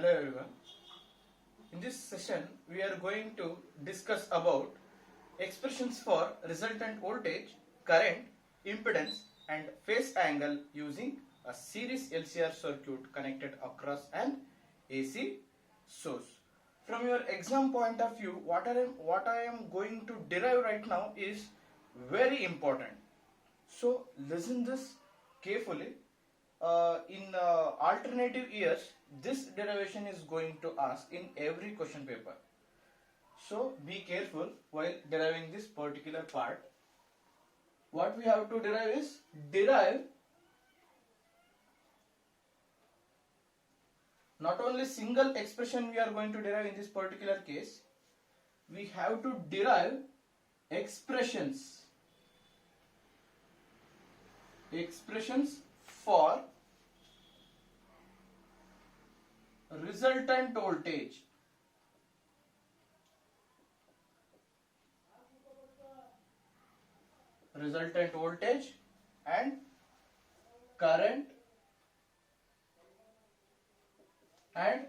Hello everyone. In this session we are going to discuss about expressions for resultant voltage, current, impedance and phase angle using a series LCR circuit connected across an AC source. From your exam point of view, what I am going to derive right now is very important. So listen this carefully. In alternative years, this derivation is going to ask in every question paper. So be careful while deriving this particular part. What we have to derive is not only single expression we are going to derive in this particular case, we have to derive expressions for resultant voltage. Resultant voltage and current and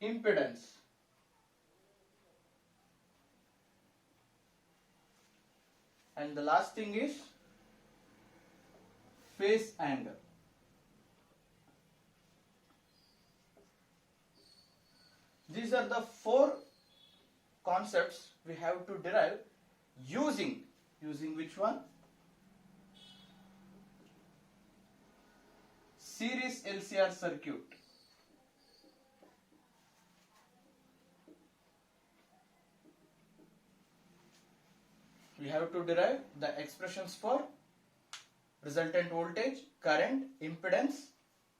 impedance. And the last thing is phase angle. These are the four concepts we have to derive using which one? Series LCR circuit. We have to derive the expressions for resultant voltage, current, impedance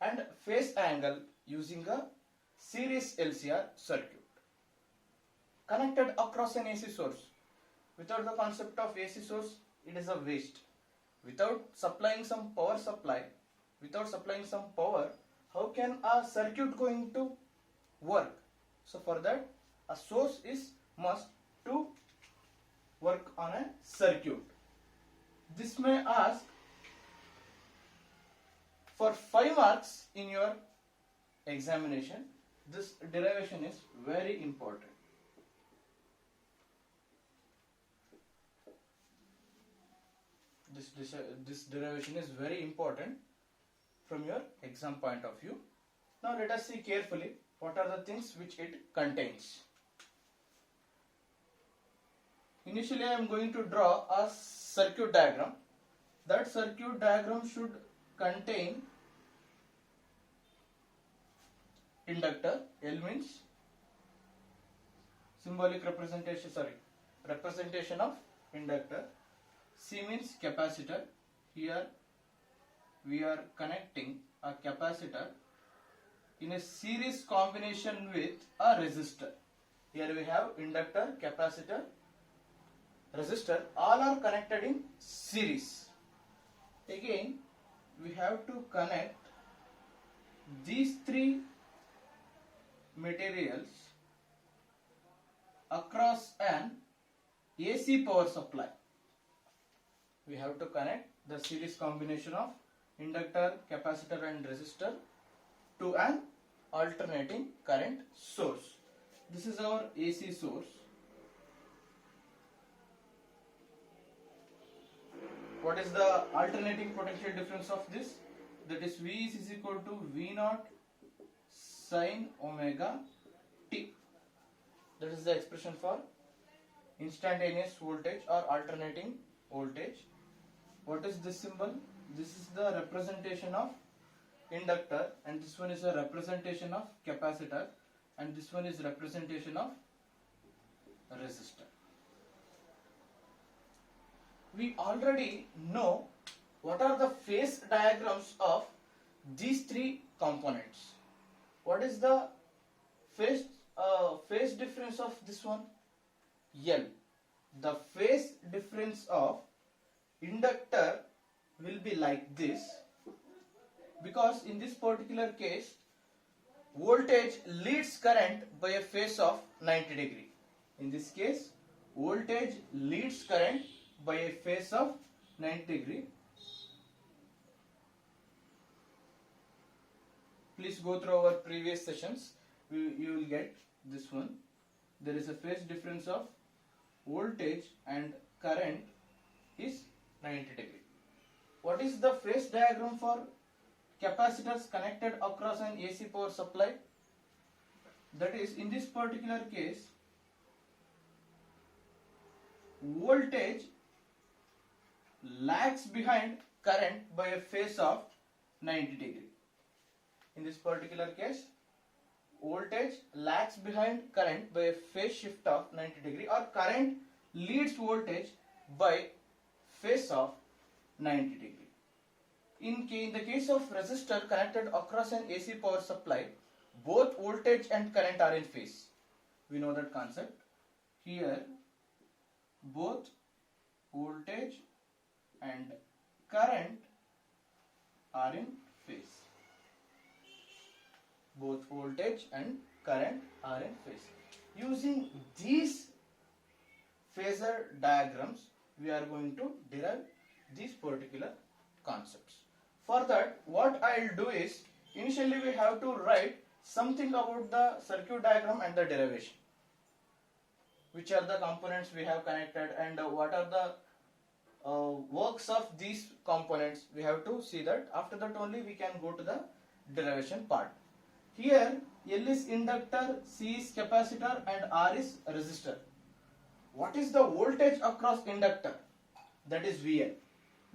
and phase angle using a series LCR circuit connected across an AC source. Without the concept of AC source, it is a waste. Without supplying some power, how can a circuit going to work? So for that, a source is must to work on a circuit. This may ask for 5 marks in your examination. This derivation is very important. This derivation is very important from your exam point of view. Now let us see carefully what are the things which it contains. Initially I am going to draw a circuit diagram. That circuit diagram should contain inductor. L means symbolic representation of inductor. C means capacitor. Here we are connecting a capacitor in a series combination with a resistor. Here we have inductor, capacitor, resistor, all are connected in series. Again we have to connect these three materials across an AC power supply. We have to connect the series combination of inductor, capacitor and resistor to an alternating current source. This is our AC source. What is the alternating potential difference of this? That is V is equal to V0 sin omega t. That is the expression for instantaneous voltage or alternating voltage. What is this symbol? This is the representation of inductor and this one is a representation of capacitor and this one is representation of resistor. We already know what are the phase diagrams of these three components. What is the phase difference of this one? L. The phase difference of inductor will be like this, because in this particular case voltage leads current by a phase of 90 degree. In this case voltage leads current by a phase of 90 degree. Please go through our previous sessions. you will get this one. There is a phase difference of voltage and current is 90 degree. What is the phase diagram for capacitors connected across an AC power supply? That is, in this particular case, voltage lags behind current by a phase of 90 degree. In this particular case, voltage lags behind current by a phase shift of 90 degree, or current leads voltage by phase of 90 degree. In the case of resistor connected across an AC power supply, both voltage and current are in phase. We know that concept. Here, both voltage and current are in phase. Both voltage and current are in phase. Using these phasor diagrams, we are going to derive these particular concepts. For that, what I will do is, initially we have to write something about the circuit diagram and the derivation. Which are the components we have connected and what are the works of these components. We have to see that. After that only we can go to the derivation part. Here L is inductor, C is capacitor and R is resistor. What is the voltage across inductor? That is VL.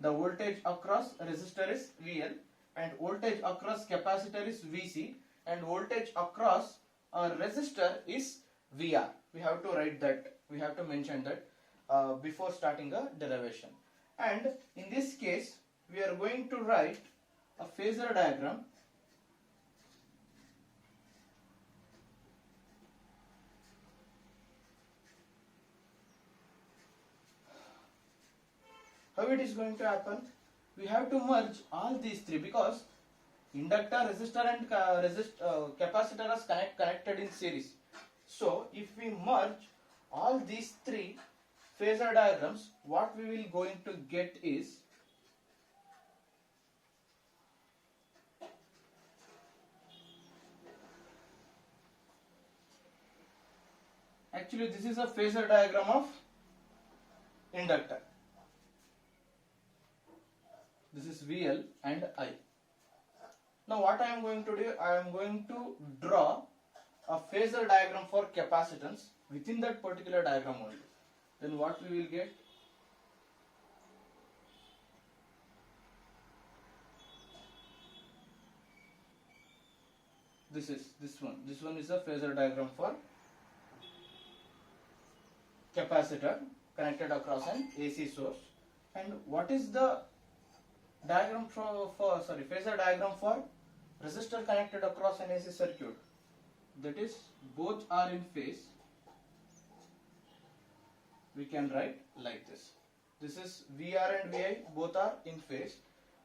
The voltage across resistor is VL, and voltage across capacitor is VC, and voltage across a resistor is VR. We have to write that, we have to mention that before starting a derivation. And in this case, we are going to write a phasor diagram. How it is going to happen? We have to merge all these three, because inductor, resistor and capacitor are connected in series. So if we merge all these three phasor diagrams, what we will going to get is actually this is a phasor diagram of inductor. This is VL and I. Now what I am going to do, I am going to draw a phasor diagram for capacitance within that particular diagram only. Then what we will get? This one. This one is a phasor diagram for capacitor connected across an AC source. And what is the diagram phasor diagram for resistor connected across an AC circuit? That is, both are in phase. We can write like this. This is VR and VI, both are in phase.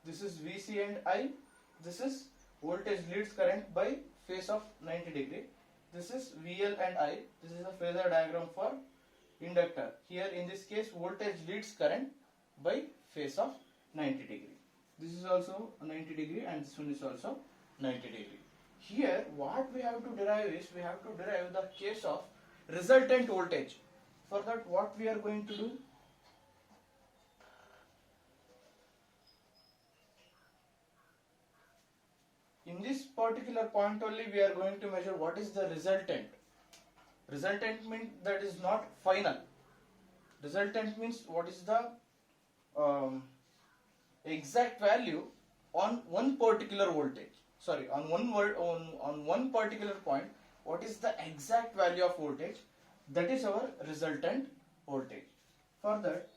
This is VC and I. This is voltage leads current by phase of 90 degree. This is VL and I. This is a phasor diagram for inductor. Here in this case, voltage leads current by phase of 90 degree. This is also 90 degree and this one is also 90 degree. Here what we have to derive is, we have to derive the case of resultant voltage. For that, what we are going to do? In this particular point only we are going to measure what is the resultant. Resultant means that is not final. Resultant means what is the exact value on one particular voltage. Sorry, on one particular point, what is the exact value of voltage? That is our resultant voltage. For that,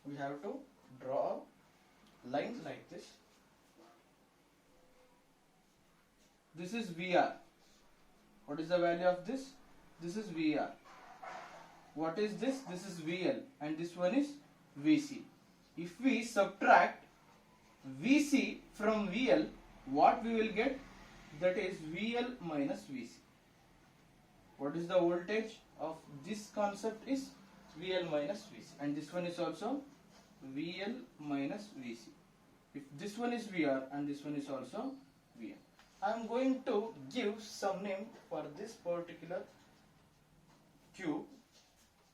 we have to draw a line like this. This is VR. What is the value of this? This is VR. What is this? This is VL and this one is VC. If we subtract VC from VL, what we will get? That is VL minus VC. What is the voltage of this concept is VL minus VC, and this one is also VL minus VC. If this one is VR and this one is also VR. I am going to give some name for this particular cube.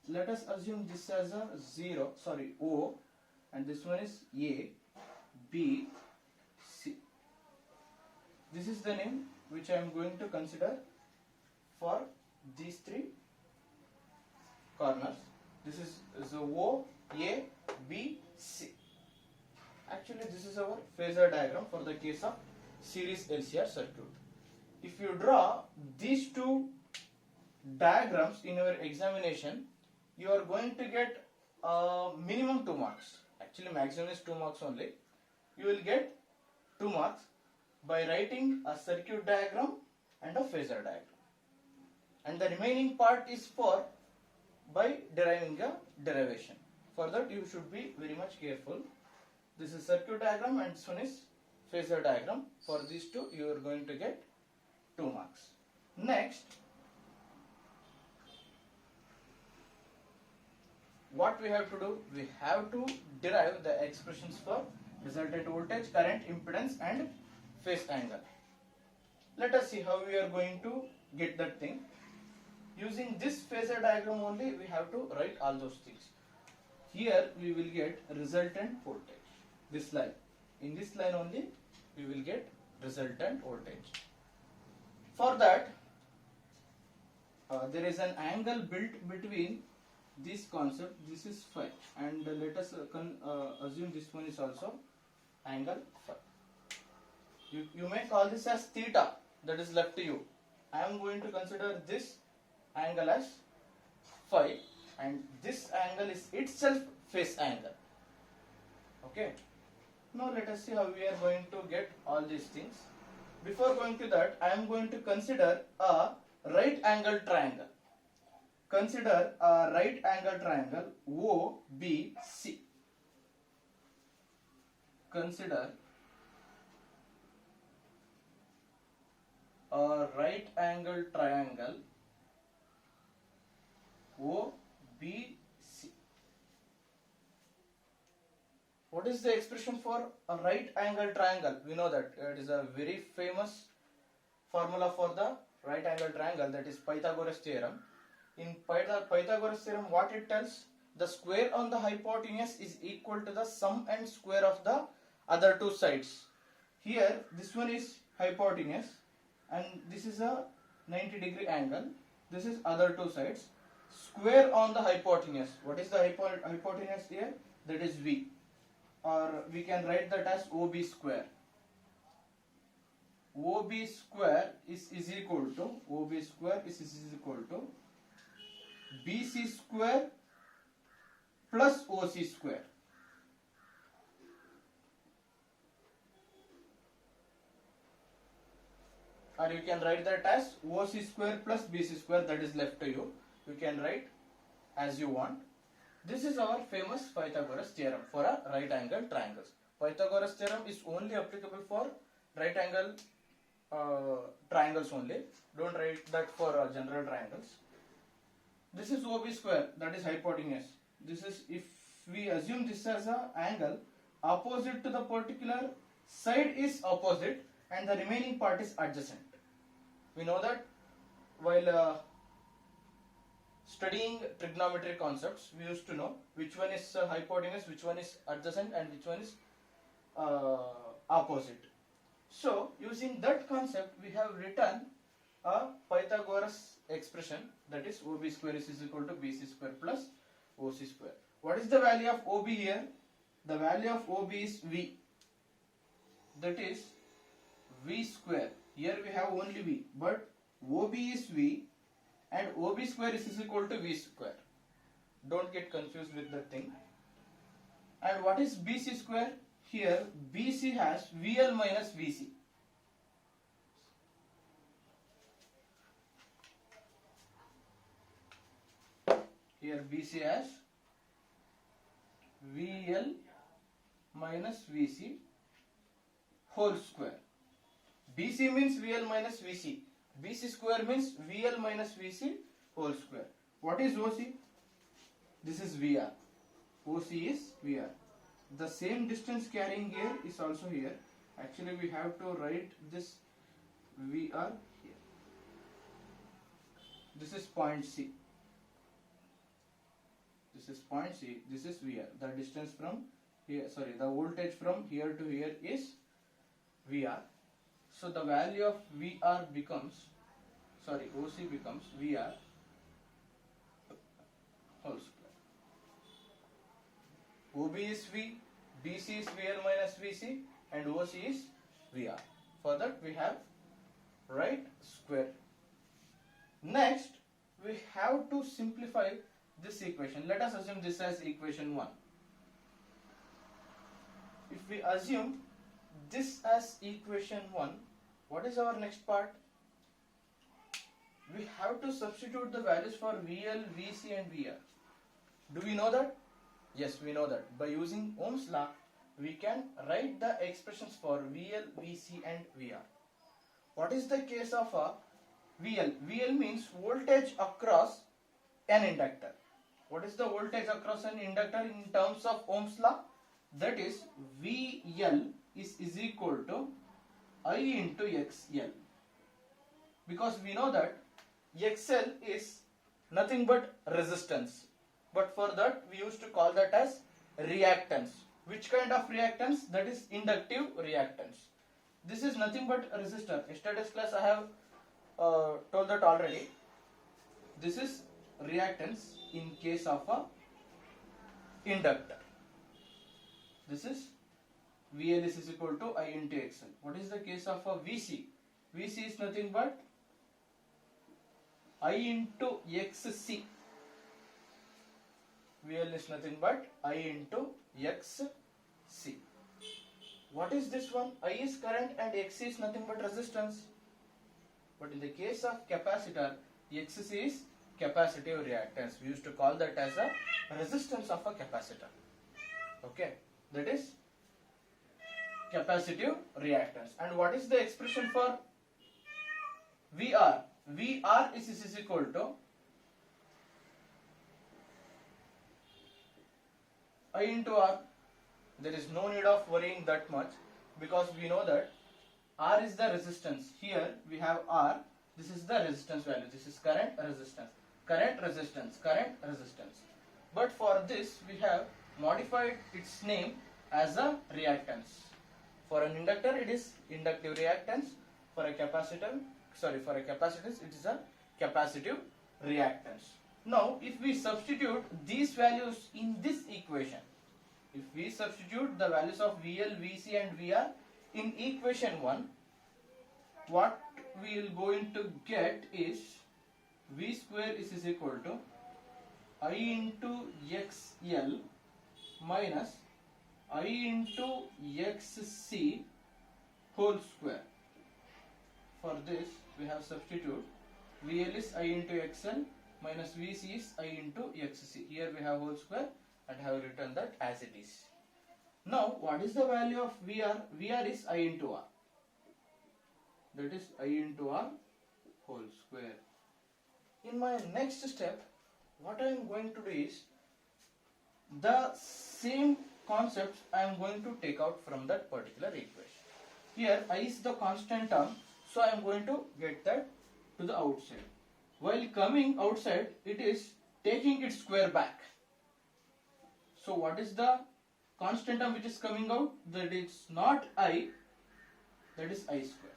Let us assume this as a O, and this one is A, B, C. This is the name which I am going to consider for these three corners. This is the O, A, B, C. Actually, this is our phasor diagram for the case of series LCR circuit. If you draw these two diagrams in your examination, you are going to get minimum 2 marks. Actually, maximum is 2 marks only. You will get 2 marks by writing a circuit diagram and a phasor diagram. And the remaining part is for by deriving a derivation. For that, you should be very much careful. This is circuit diagram and this one is phasor diagram. For these two, you are going to get 2 marks. Next, what we have to do? We have to derive the expressions for resultant voltage, current, impedance and phase angle. Let us see how we are going to get that thing. Using this phasor diagram only, we have to write all those things. Here we will get resultant voltage. This line. In this line only, we will get resultant voltage. For that, there is an angle built between this concept. This is phi, and let us assume this one is also angle phi. You may call this as theta. That is left to you. I am going to consider this angle as phi, and this angle is itself phase angle. Okay. Now let us see how we are going to get all these things. Before going to that, I am going to consider a right angle triangle. Consider a right angle triangle OBC. Consider a right angle triangle OBC. What is the expression for a right angle triangle? We know that it is a very famous formula for the right angle triangle, that is Pythagoras theorem. In Pythagoras theorem, what it tells? The square on the hypotenuse is equal to the sum and square of the other two sides. Here, this one is hypotenuse and this is a 90-degree angle. This is other two sides. Square on the hypotenuse. What is the hypotenuse here? That is V. Or we can write that as OB square. OB square is equal to BC square plus OC square. Or you can write that as OC square plus BC square, that is left to you. You can write as you want. This is our famous Pythagoras theorem for a right angle triangles. Pythagoras theorem is only applicable for right angle triangles only. Don't write that for general triangles. This is OB square, that is hypotenuse. This is, if we assume this as an angle, opposite to the particular side is opposite and the remaining part is adjacent. We know that while studying trigonometry concepts, we used to know which one is hypotenuse, which one is adjacent and which one is opposite. So using that concept, we have written a Pythagoras expression, that is OB square is equal to BC square plus OC square. What is the value of OB here? The value of OB is V, that is V square. Here we have only V, but OB is V and OB square is equal to V square. Don't get confused with that thing. And what is BC square? Here BC has VL minus VC. Here BC has VL minus VC whole square. BC means VL minus VC. BC square means VL minus VC whole square. What is OC? This is VR. OC is VR. the same distance carrying here is also here. Actually we have to write this VR here. This is point C. This is point C. This is VR. The distance from here, sorry, the voltage from here to here is VR. So the value of VR becomes, sorry, OC becomes VR whole square. OB is V, BC is VR minus VC, and OC is VR. For that we have right square. Next we have to simplify this equation. Let us assume this as equation 1. If we assume this as equation 1, what is our next part? We have to substitute the values for VL, VC and VR. Do we know that? Yes, we know that. By using Ohm's law, we can write the expressions for VL, VC and VR. What is the case of a VL? VL means voltage across an inductor. What is the voltage across an inductor in terms of Ohm's law? That is VL is equal to I into XL. Because we know that XL is nothing but resistance. But for that we used to call that as reactance. Which kind of reactance? That is inductive reactance. This is nothing but a resistor. Yesterday's class I have told that already. This is reactance in case of a inductor. This is VL is equal to I into XL. What is the case of a VC? VC is nothing but I into XC. VL is nothing but I into XC. What is this one? I is current and XC is nothing but resistance. But in the case of capacitor, XC is capacitive reactance. We used to call that as a resistance of a capacitor. Okay, that is capacitive reactance. And what is the expression for VR? VR is equal to I into R. There is no need of worrying that much because we know that R is the resistance. Here we have R. This is the resistance value. This is current resistance. Current resistance. Current resistance. But for this we have modified its name as a reactance. For an inductor it is inductive reactance. For a capacitor, for a capacitance it is a capacitive reactance. Now if we substitute these values in this equation, if we substitute the values of VL, VC and VR in equation 1, what we will going to get is V square is equal to I into XL minus I into XC whole square. For this we have substitute VL is I into XL minus VC is I into XC. Here we have whole square and have written that as it is. Now what is the value of VR? VR is I into R. That is I into R whole square. In my next step, what I am going to do is the same concepts I am going to take out from that particular equation. Here I is the constant term, so I am going to get that to the outside. While coming outside, it is taking its square back. So what is the constant term which is coming out? That is not I, that is I square.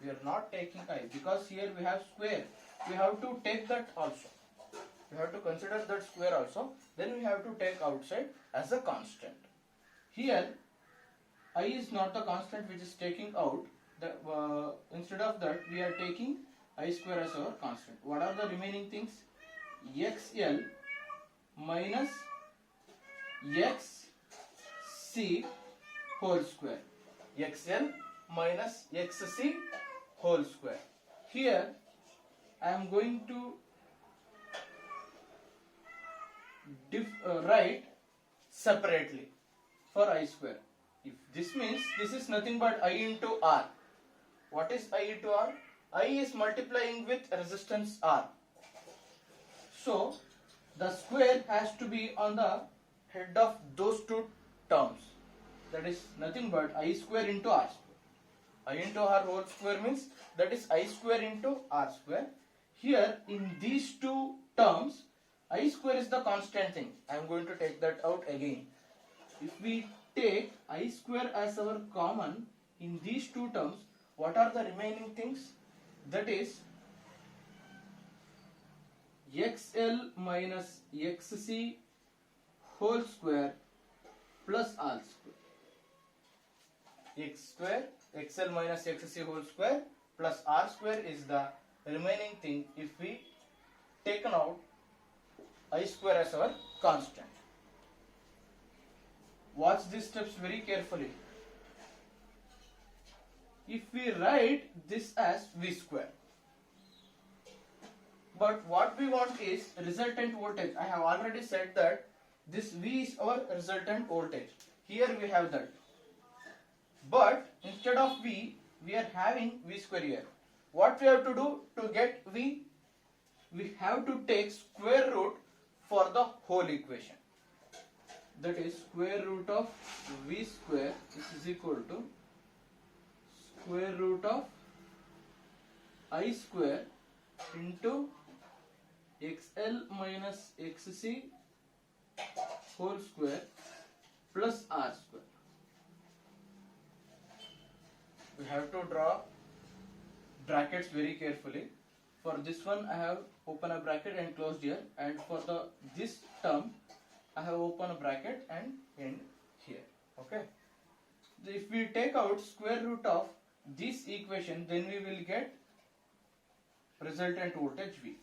We are not taking I because here we have square. We have to take that also. We have to consider that square also. Then we have to take outside as a constant. Here I is not the constant which is taking out. Instead of that we are taking I square as our constant. What are the remaining things? XL minus XC whole square. XL minus XC whole square. Here I am going to write separately for I square. If this means this is nothing but I into R. What is I into R? I is multiplying with resistance R. So the square has to be on the head of those two terms, that is nothing but I square into R square. I into R whole square means that is I square into R square. Here in these two terms, I square is the constant thing. I am going to take that out again. If we take I square as our common in these two terms, what are the remaining things? That is XL minus XC whole square plus R square. X square, XL minus XC whole square plus R square is the remaining thing if we taken out I square as our constant. Watch these steps very carefully. If we write this as V square, but what we want is resultant voltage. I have already said that this V is our resultant voltage. Here we have that. But instead of V, we are having V square here. What we have to do to get V? We have to take square root for the whole equation. That is square root of V square is equal to square root of I square into XL minus XC whole square plus R square. We have to draw brackets very carefully. For this one I have opened a bracket and closed here, and for this term I have opened a bracket and end here. Okay. If we take out square root of this equation, then we will get resultant voltage V.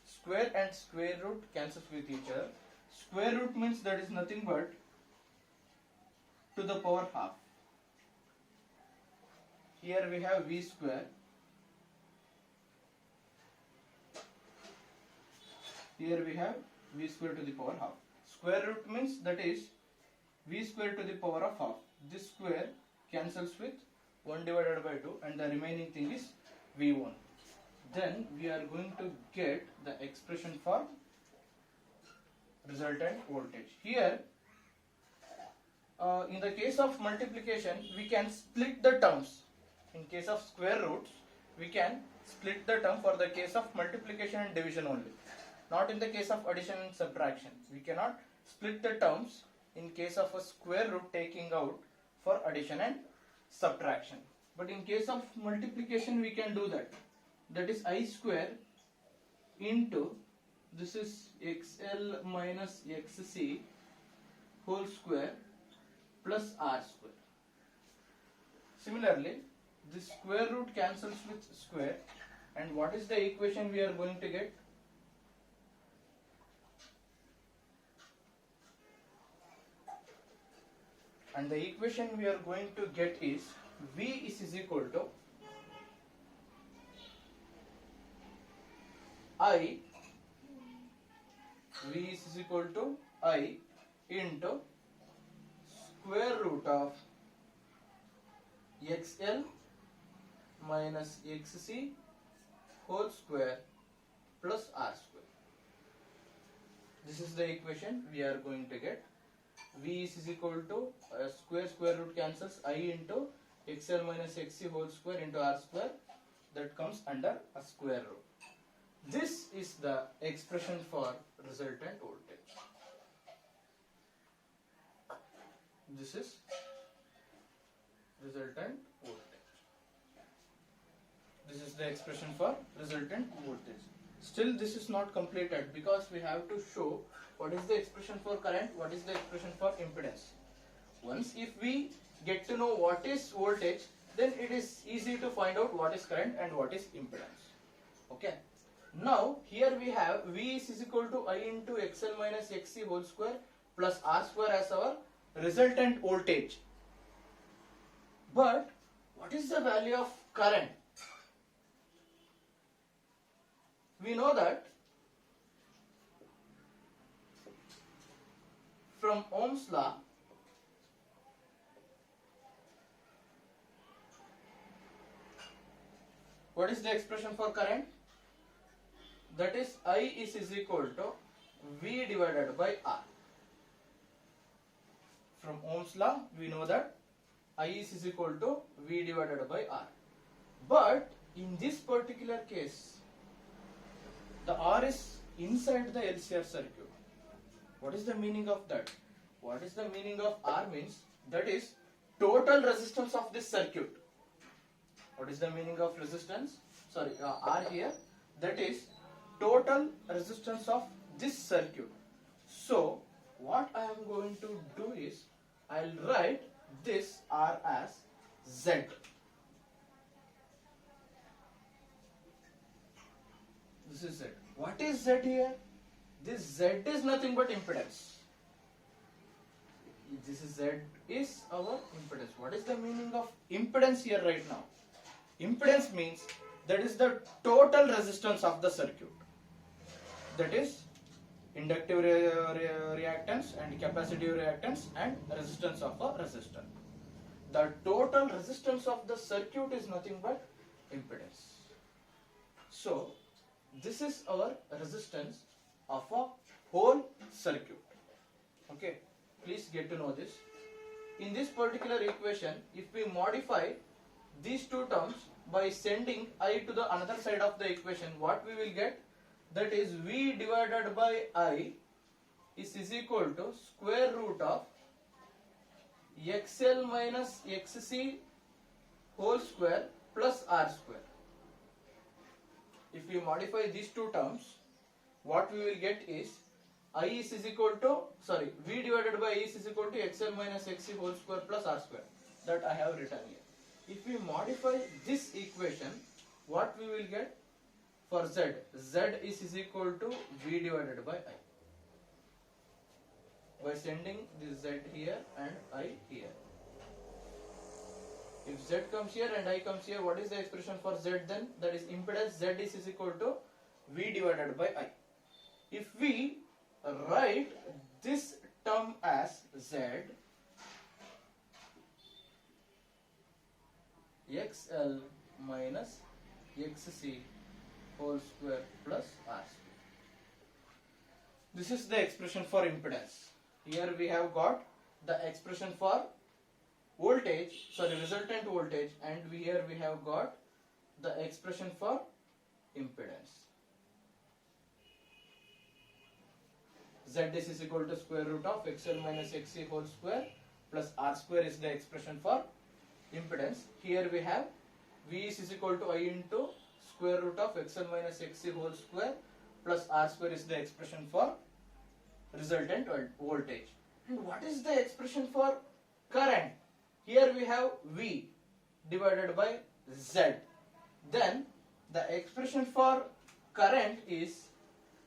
Square and square root cancels with each other. Square root means that is nothing but to the power half. Here we have V square. Here we have V square to the power half. Square root means that is V square to the power of half. This square cancels with 1 divided by 2 and the remaining thing is V1. Then we are going to get the expression for resultant voltage. Here in the case of multiplication we can split the terms. In case of square roots we can split the term for the case of multiplication and division only. Not in the case of addition and subtraction. We cannot split the terms in case of a square root taking out for addition and subtraction. But in case of multiplication we can do that. That is I square into this is XL minus XC whole square plus R square. Similarly, this square root cancels with square, and what is the equation we are going to get? And the equation we are going to get is V is equal to I, V is equal to I into square root of XL minus XC whole square plus R square. This is the equation we are going to get. V is equal to square root cancels I into XL minus XC whole square into R square, that comes under a square root. This is the expression for resultant voltage. This is resultant voltage. This is the expression for resultant voltage. Still this is not completed because we have to show what is the expression for current, what is the expression for impedance. Once if we get to know what is voltage, then it is easy to find out what is current and what is impedance. Okay. Now here we have V is equal to I into XL minus XC whole square plus R square as our resultant voltage. But what is the value of current? We know that from Ohm's law, what is the expression for current? That is I is equal to V divided by R. from Ohm's law we know that I is equal to V divided by R. But in this particular case, the R is inside the LCR circuit. What is the meaning of that? What is the meaning of R means? That is total resistance of this circuit. What is the meaning of resistance? Sorry, R here. That is total resistance of this circuit. So what I am going to do is I'll write this R as Z. This is Z. What is Z here? This Z is nothing but impedance. This is Z is our impedance. What is the meaning of impedance here right now? Impedance means that is the total resistance of the circuit. That is inductive reactance and capacitive reactance and resistance of a resistor. The total resistance of the circuit is nothing but impedance. So this is our resistance of a whole circuit. Okay, please get to know this. In this particular equation, if we modify these two terms by sending I to the another side of the equation, what we will get? That is V divided by I is equal to square root of XL minus XC whole square plus R square. If we modify these two terms, what we will get is I is equal to, V divided by I is equal to XL minus XC whole square plus R square. That I have written here. If we modify this equation, what we will get? For Z, Z is equal to V divided by I. By sending this Z here and I here. If Z comes here and I comes here, what is the expression for Z then? That is impedance Z is equal to V divided by I. If we write this term as Z, XL minus XC whole square plus R square. This is the expression for impedance. Here we have got the expression for voltage, resultant voltage, and here we have got the expression for impedance. Z is equal to square root of XL minus XC whole square plus R square is the expression for impedance. Here we have V is equal to I into square root of XL minus XC whole square plus R square is the expression for resultant voltage. And what is the expression for current? Here we have V divided by Z. Then the expression for current is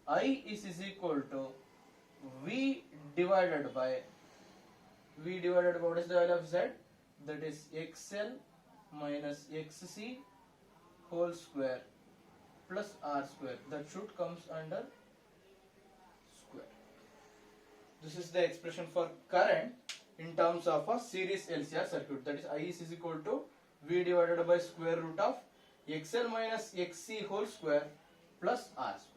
I is equal to V divided by what is the value of Z? That is XL minus XC whole square plus R square. That should comes under square. This is the expression for current in terms of a series LCR circuit. That is I is equal to V divided by square root of XL minus XC whole square plus R square.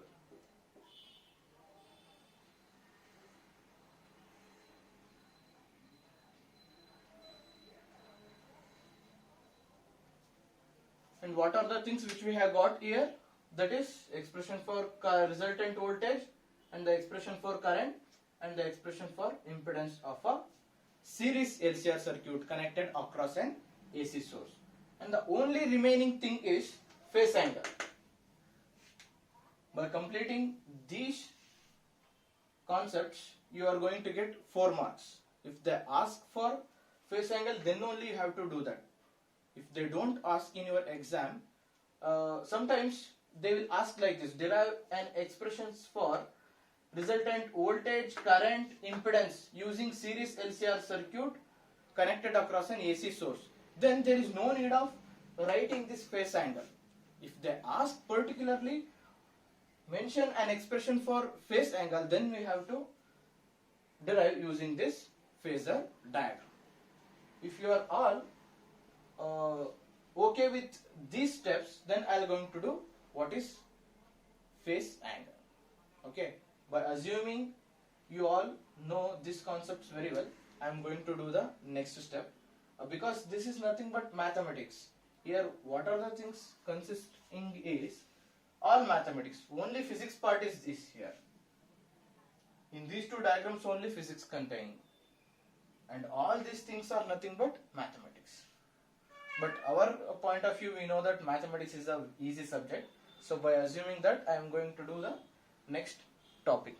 And what are the things which we have got here? That is expression for resultant voltage and the expression for current and the expression for impedance of a series LCR circuit connected across an AC source. And the only remaining thing is phase angle. By completing these concepts, you are going to get 4 marks. If they ask for phase angle, then only you have to do that. If they don't ask in your exam, sometimes they will ask like this: derive an expressions for resultant voltage, current, impedance using series LCR circuit connected across an AC source. Then there is no need of writing this phase angle. If they ask particularly mention an expression for phase angle, then we have to derive using this phasor diagram. If you are all okay with these steps, then I am going to do what is phase angle. Okay, by assuming you all know these concepts very well, I am going to do the next step because this is nothing but mathematics. Here what are the things consisting is all mathematics. Only physics part is this here. In these two diagrams only physics contain, and all these things are nothing but mathematics. But our point of view, we know that mathematics is a easy subject. So by assuming that, I am going to do the next topic.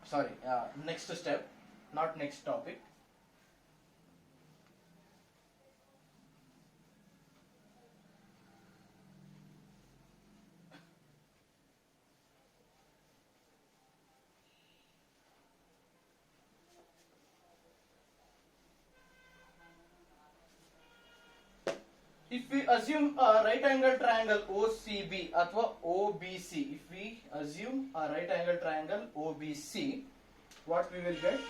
Sorry, next step, not next topic. If we assume a right angle triangle OCB or OBC, if we assume a right angle triangle OBC, what we will get?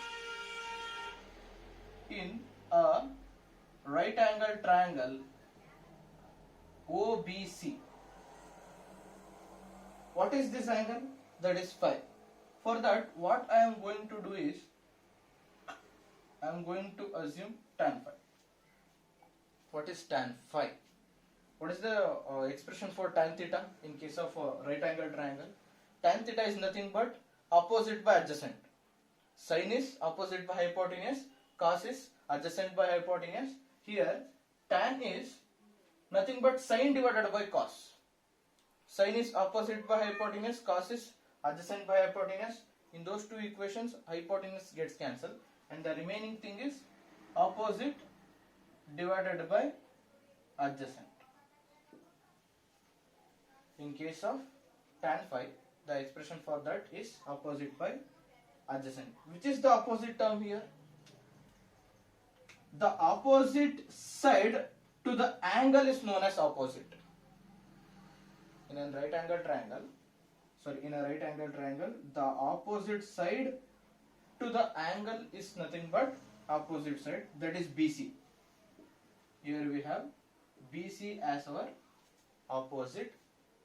In a right angle triangle OBC, what is this angle? That is phi. For that, what I am going to do is, I am going to assume tan phi. What is tan phi? What is the expression for tan theta in case of right angle triangle? Tan theta is nothing but opposite by adjacent. Sin is opposite by hypotenuse, cos is adjacent by hypotenuse. Here tan is nothing but sin divided by cos. Sin is opposite by hypotenuse, cos is adjacent by hypotenuse. In those two equations, hypotenuse gets cancelled and the remaining thing is opposite divided by adjacent. In case of tan phi, the expression for that is opposite by adjacent. Which is the opposite term here? The opposite side to the angle is known as opposite. In a right angle triangle, the opposite side to the angle is nothing but opposite side, that is BC. Here we have BC as our opposite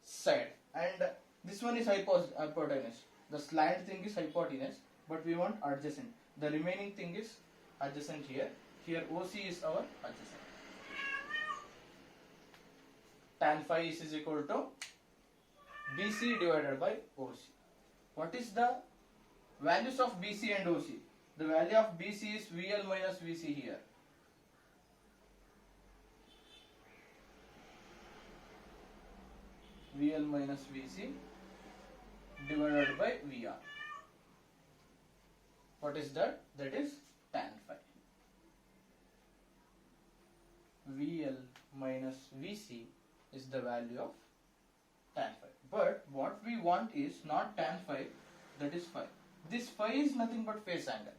side, and this one is hypotenuse. The slant thing is hypotenuse, but we want adjacent. The remaining thing is adjacent here. Here OC is our adjacent. Tan phi is equal to BC divided by OC. What is the values of BC and OC? The value of BC is VL minus VC here. VL minus VC divided by VR. What is that? That is tan phi. VL minus VC is the value of tan phi. But what we want is not tan phi, that is phi. This phi is nothing but phase angle.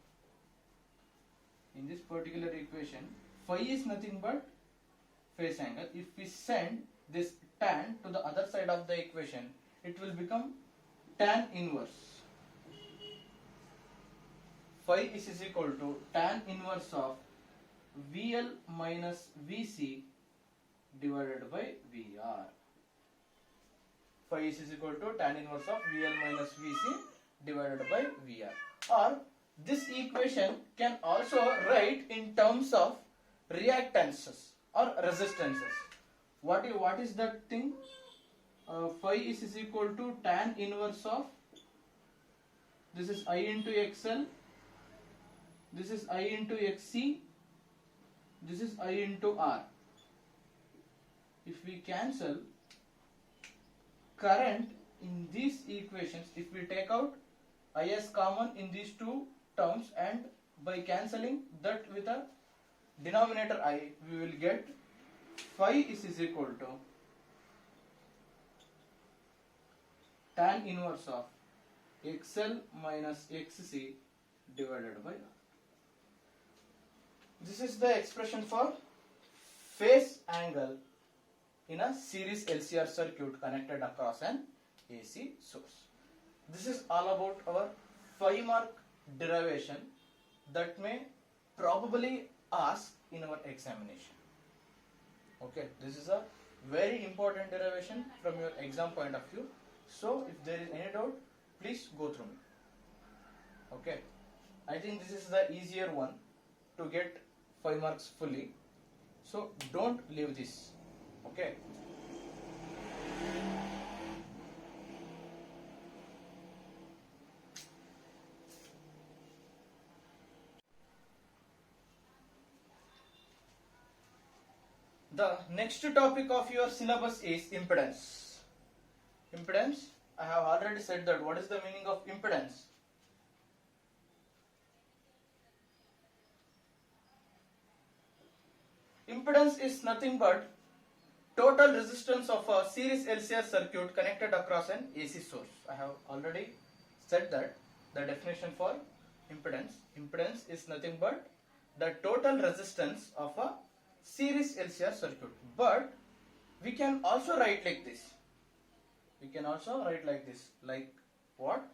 In this particular equation, phi is nothing but phase angle. If we send this tan to the other side of the equation, it will become tan inverse. Phi is equal to tan inverse of VL minus VC divided by VR. Phi is equal to tan inverse of VL minus VC divided by VR. Or this equation can also write in terms of reactances or resistances. What is that thing? Phi is equal to tan inverse of, this is I into XL, this is I into XC, this is I into R. If we cancel current in these equations, if we take out I as common in these two terms and by cancelling that with a denominator I, we will get phi is equal to tan inverse of XL minus XC divided by R. This is the expression for phase angle in a series LCR circuit connected across an AC source. This is all about our 5-mark derivation that may probably ask in our examination. Okay, this is a very important derivation from your exam point of view. So if there is any doubt, please go through me. Okay, I think this is the easier one. to get 5 marks fully. So don't leave this. Okay. The next topic of your syllabus is impedance. Impedance, I have already said that. What is the meaning of impedance? Impedance is nothing but total resistance of a series LCR circuit connected across an AC source. I have already said that the definition for impedance. Impedance is nothing but the total resistance of a series LCR circuit. But we can also write like this. We can also write like this. Like what?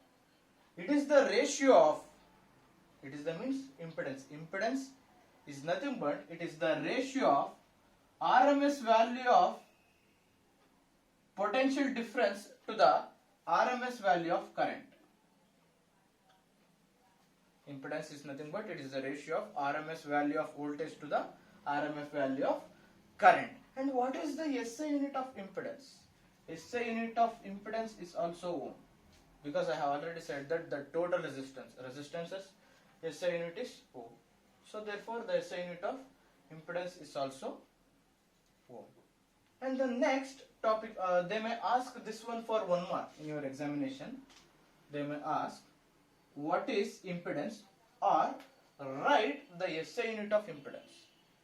It is the ratio of, it is the means impedance. Impedance is nothing but it is the ratio of RMS value of potential difference to the RMS value of current. Impedance is nothing but it is the ratio of RMS value of voltage to the RMS value of current. And what is the SI unit of impedance? SI unit of impedance is also ohm, because I have already said that the total resistances SI unit is ohm. So therefore the SI unit of impedance is also ohm. And the next topic, they may ask this one for 1 mark in your examination. They may ask what is impedance or write the SI unit of impedance.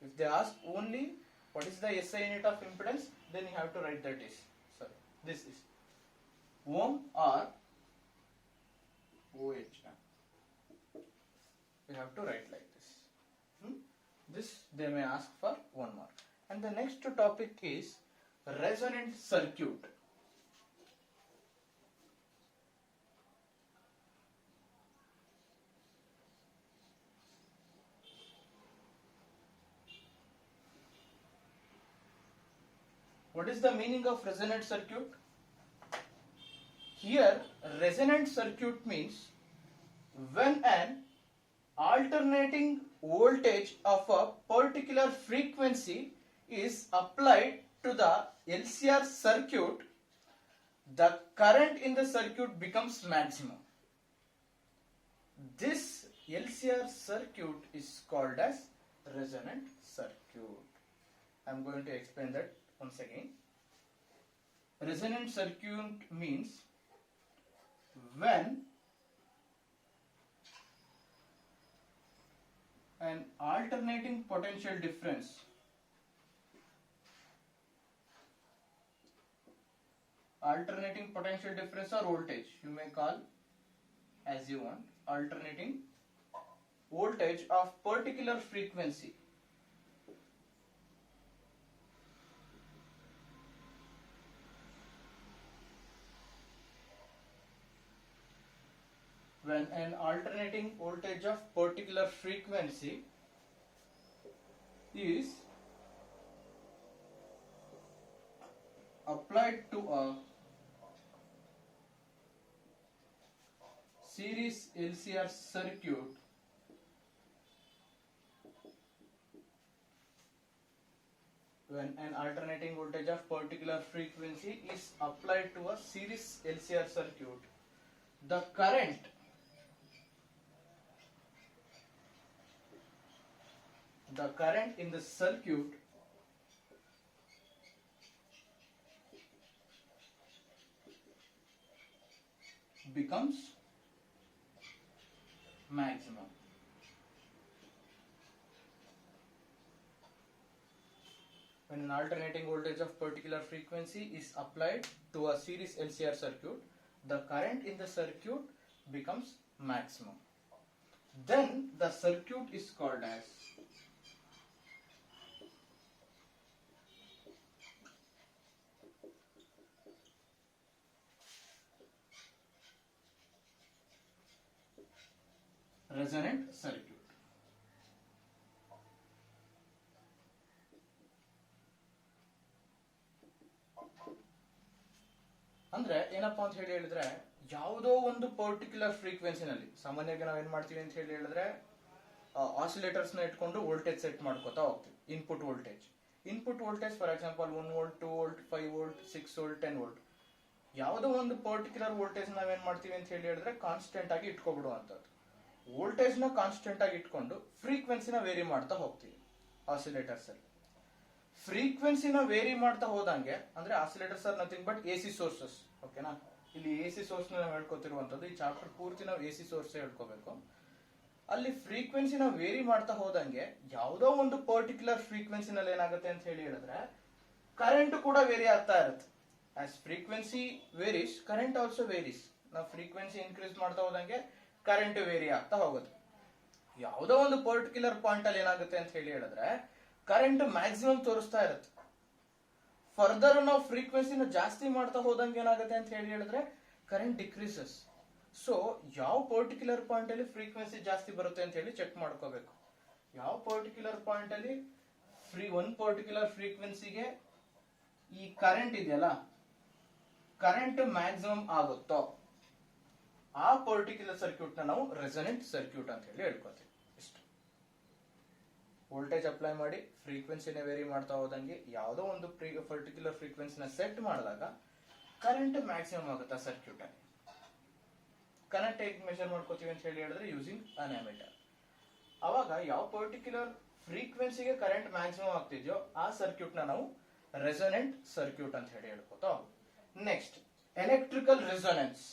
If they ask only what is the SI unit of impedance, then you have to write that is, sorry, this is ohm or OH. We have to write like this. This they may ask for 1 mark. And the next topic is resonant circuit. What is the meaning of resonant circuit? Here, resonant circuit means when an alternating voltage of a particular frequency is applied to the LCR circuit, the current in the circuit becomes maximum. This LCR circuit is called as resonant circuit. I am going to explain that once again. Resonant circuit means when an alternating potential difference or voltage, you may call as you want, alternating voltage of particular frequency when an alternating voltage of particular frequency is applied to a series LCR circuit, when an alternating voltage of particular frequency is applied to a series LCR circuit, the current in the circuit becomes maximum. When an alternating voltage of particular frequency is applied to a series LCR circuit, the current in the circuit becomes maximum. Then the circuit is called as resonant circuit. ಅಂದ್ರೆ ಏನಪ್ಪಾ ಅಂತ ಹೇಳಿದ್ರೆ ಯಾವುದೋ ಒಂದು particular ಫ್ರೀಕ್ವೆನ್ಸಿನಲ್ಲಿ ಸಾಮಾನ್ಯವಾಗಿ ನಾವು ಏನ್ ಮಾಡ್ತೀವಿ ಅಂತ ಹೇಳಿದ್ರೆ ಆಸಿಲೇಟರ್ಸ್ನ ಇಟ್ಕೊಂಡು ವೋಲ್ಟೇಜ್ ಸೆಟ್ ಮಾಡ್ಕೋತಾ ಹೋಗ್ತೀವಿ. Input voltage for example 1 volt, 2 volt, 5 volt, 6 volt, 10 volt. ಯಾವುದೋ ಒಂದು ಪರ್ಟಿಕ್ಯುಲರ್ ವೋಲ್ಟೇಜ್ ನಾವೇನ್ ಮಾಡ್ತೀವಿ ಅಂತ ಹೇಳಿದ್ರೆ ಕಾನ್ಸ್ಟೆಂಟ್ ಆಗಿ ಇಟ್ಕೊಬಿಡುವಂಥದ್ದು. ವೋಲ್ಟೇಜ್ ನ ಕಾನ್ಸ್ಟೆಂಟ್ ಆಗಿ ಇಟ್ಕೊಂಡು ಫ್ರೀಕ್ವೆನ್ಸಿನ ವೇರಿ ಮಾಡ್ತಾ ಹೋಗ್ತೀವಿ ಆಸಿಲೇಟರ್ಸ್ ಅಲ್ಲಿ. ಫ್ರೀಕ್ವೆನ್ಸಿನ ವೇರಿ ಮಾಡ್ತಾ ಹೋದಂಗೆ, ಅಂದ್ರೆ oscillators are nothing but AC sources. ಓಕೆನಾ, ಇಲ್ಲಿ ಎಸಿ ಸೋರ್ಸ್ ನಾವು ಹೇಳ್ಕೊತಿರುವಂತದ್ದು. ಈ ಚಾಪ್ಟರ್ ಪೂರ್ತಿ ನಾವು ಎಸಿ ಸೋರ್ಸ್ ಹೇಳ್ಕೋಬೇಕು. ಅಲ್ಲಿ ಫ್ರೀಕ್ವೆನ್ಸಿನ ವೇರಿ ಮಾಡ್ತಾ ಹೋದಂಗೆ ಯಾವುದೋ ಒಂದು ಪರ್ಟಿಕ್ಯುಲರ್ ಫ್ರೀಕ್ವೆನ್ಸಿನಲ್ಲಿ ಏನಾಗುತ್ತೆ ಅಂತ ಹೇಳಿದ್ರೆ ಕರೆಂಟ್ ಕೂಡ ವೇರಿ ಆಗ್ತಾ ಇರುತ್ತೆ. As frequency varies, current also varies. ನಾವು ಫ್ರೀಕ್ವೆನ್ಸಿ ಇನ್ಕ್ರೀಸ್ ಮಾಡ್ತಾ ಹೋದಂಗೆ ಕರೆಂಟ್ ವೇರಿ ಆಗ್ತಾ ಹೋಗುತ್ತೆ. ಯಾವುದೋ ಒಂದು ಪರ್ಟಿಕ್ಯುಲರ್ ಪಾಯಿಂಟ್ ಅಲ್ಲಿ ಏನಾಗುತ್ತೆ ಅಂತ ಹೇಳಿದ್ರೆ ಕರೆಂಟ್ ಮ್ಯಾಕ್ಸಿಮಮ್ ತೋರಿಸ್ತಾ ಇರುತ್ತೆ. ಫರ್ದರ್ ನಾವು ಫ್ರೀಕ್ವೆನ್ಸಿನ ಜಾಸ್ತಿ ಮಾಡ್ತಾ ಹೋದಂಗೆ ಏನಾಗುತ್ತೆ ಅಂತ ಹೇಳಿದ್ರೆ ಕರೆಂಟ್ ಡಿಕ್ರೀಸಸ್. ಸೊ ಯಾವ ಪರ್ಟಿಕ್ಯುಲರ್ ಪಾಯಿಂಟ್ ಅಲ್ಲಿ ಫ್ರೀಕ್ವೆನ್ಸಿ ಜಾಸ್ತಿ ಬರುತ್ತೆ ಅಂತ ಹೇಳಿ ಚೆಕ್ ಮಾಡ್ಕೋಬೇಕು. ಯಾವ ಪರ್ಟಿಕ್ಯುಲರ್ ಪಾಯಿಂಟ್ ಅಲ್ಲಿ ಒನ್ ಪರ್ಟಿಕ್ಯುಲರ್ ಫ್ರೀಕ್ವೆನ್ಸಿಗೆ ಈ ಕರೆಂಟ್ ಇದೆಯಲ್ಲ, ಕರೆಂಟ್ ಮ್ಯಾಕ್ಸಿಮಮ್ ಆಗುತ್ತೋ ಆ ಪರ್ಟಿಕ್ಯುಲರ್ ಸರ್ಕ್ಯೂಟ್ ನ ನಾವು ರೆಸೊನೆಂಟ್ ಸರ್ಕ್ಯೂಟ್ ಅಂತ ಹೇಳಿ ಹೇಳ್ಕೊತೀವಿ. ಇಷ್ಟು ವೋಲ್ಟೇಜ್ ಅಪ್ಲೈ ಮಾಡಿ ಫ್ರೀಕ್ವೆನ್ಸಿನ ವೇರಿ ಮಾಡ್ತಾ ಹೋದಂಗೆ ಯಾವುದೋ ಒಂದು ಪರ್ಟಿಕ್ಯುಲರ್ ಫ್ರೀಕ್ವೆನ್ಸಿನ ಸೆಟ್ ಮಾಡಿದಾಗ ಕರೆಂಟ್ ಮ್ಯಾಕ್ಸಿಮಮ್ ಆಗುತ್ತೆ ಸರ್ಕ್ಯೂಟ್ ಅಲ್ಲಿ. ಕರೆಂಟ್ ಹೇಗೆ ಮೆಜರ್ ಮಾಡ್ಕೋತೀವಿ ಅಂತ ಹೇಳಿದ್ರೆ ಯೂಸಿಂಗ್ ಅನ್ ಅಮೀಟರ್. ಅವಾಗ ಯಾವ ಪರ್ಟಿಕ್ಯುಲರ್ ಫ್ರೀಕ್ವೆನ್ಸಿಗೆ ಕರೆಂಟ್ ಮ್ಯಾಕ್ಸಿಮಮ್ ಆಗ್ತಿದ್ಯೋ ಆ ಸರ್ಕ್ಯೂಟ್ ನ ನಾವು ರೆಸೊನೆಂಟ್ ಸರ್ಕ್ಯೂಟ್ ಅಂತ ಹೇಳಿ ಹೇಳ್ಕೋತಾ. Next, electrical resonance.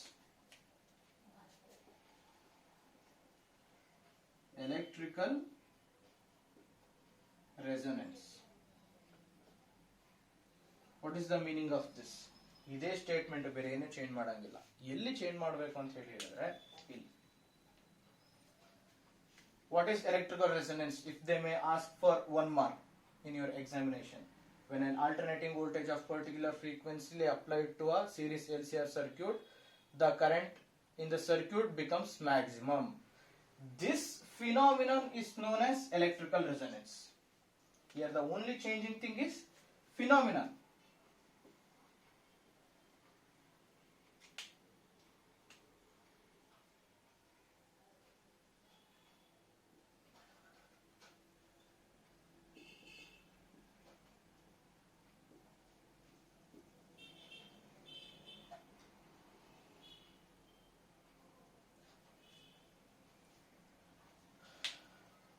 Electrical resonance, what is the meaning of this? ಇದೇ ಸ್ಟೇಟ್ಮೆಂಟ್, ಬೇರೆ ಏನು ಚೇಂಜ್ ಮಾಡಂಗಿಲ್ಲ. ಎಲ್ಲಿ ಚೇಂಜ್ ಮಾಡಬೇಕು ಅಂತ ಹೇಳಿದ್ರೆ ಇಲ್ಲಿ. What is electrical resonance? If they may ask for 1 mark in your examination. When an alternating voltage of particular frequency applied to a series LCR circuit, the current in the circuit becomes maximum. This phenomenon is known as electrical resonance. Here the only changing thing is phenomenon.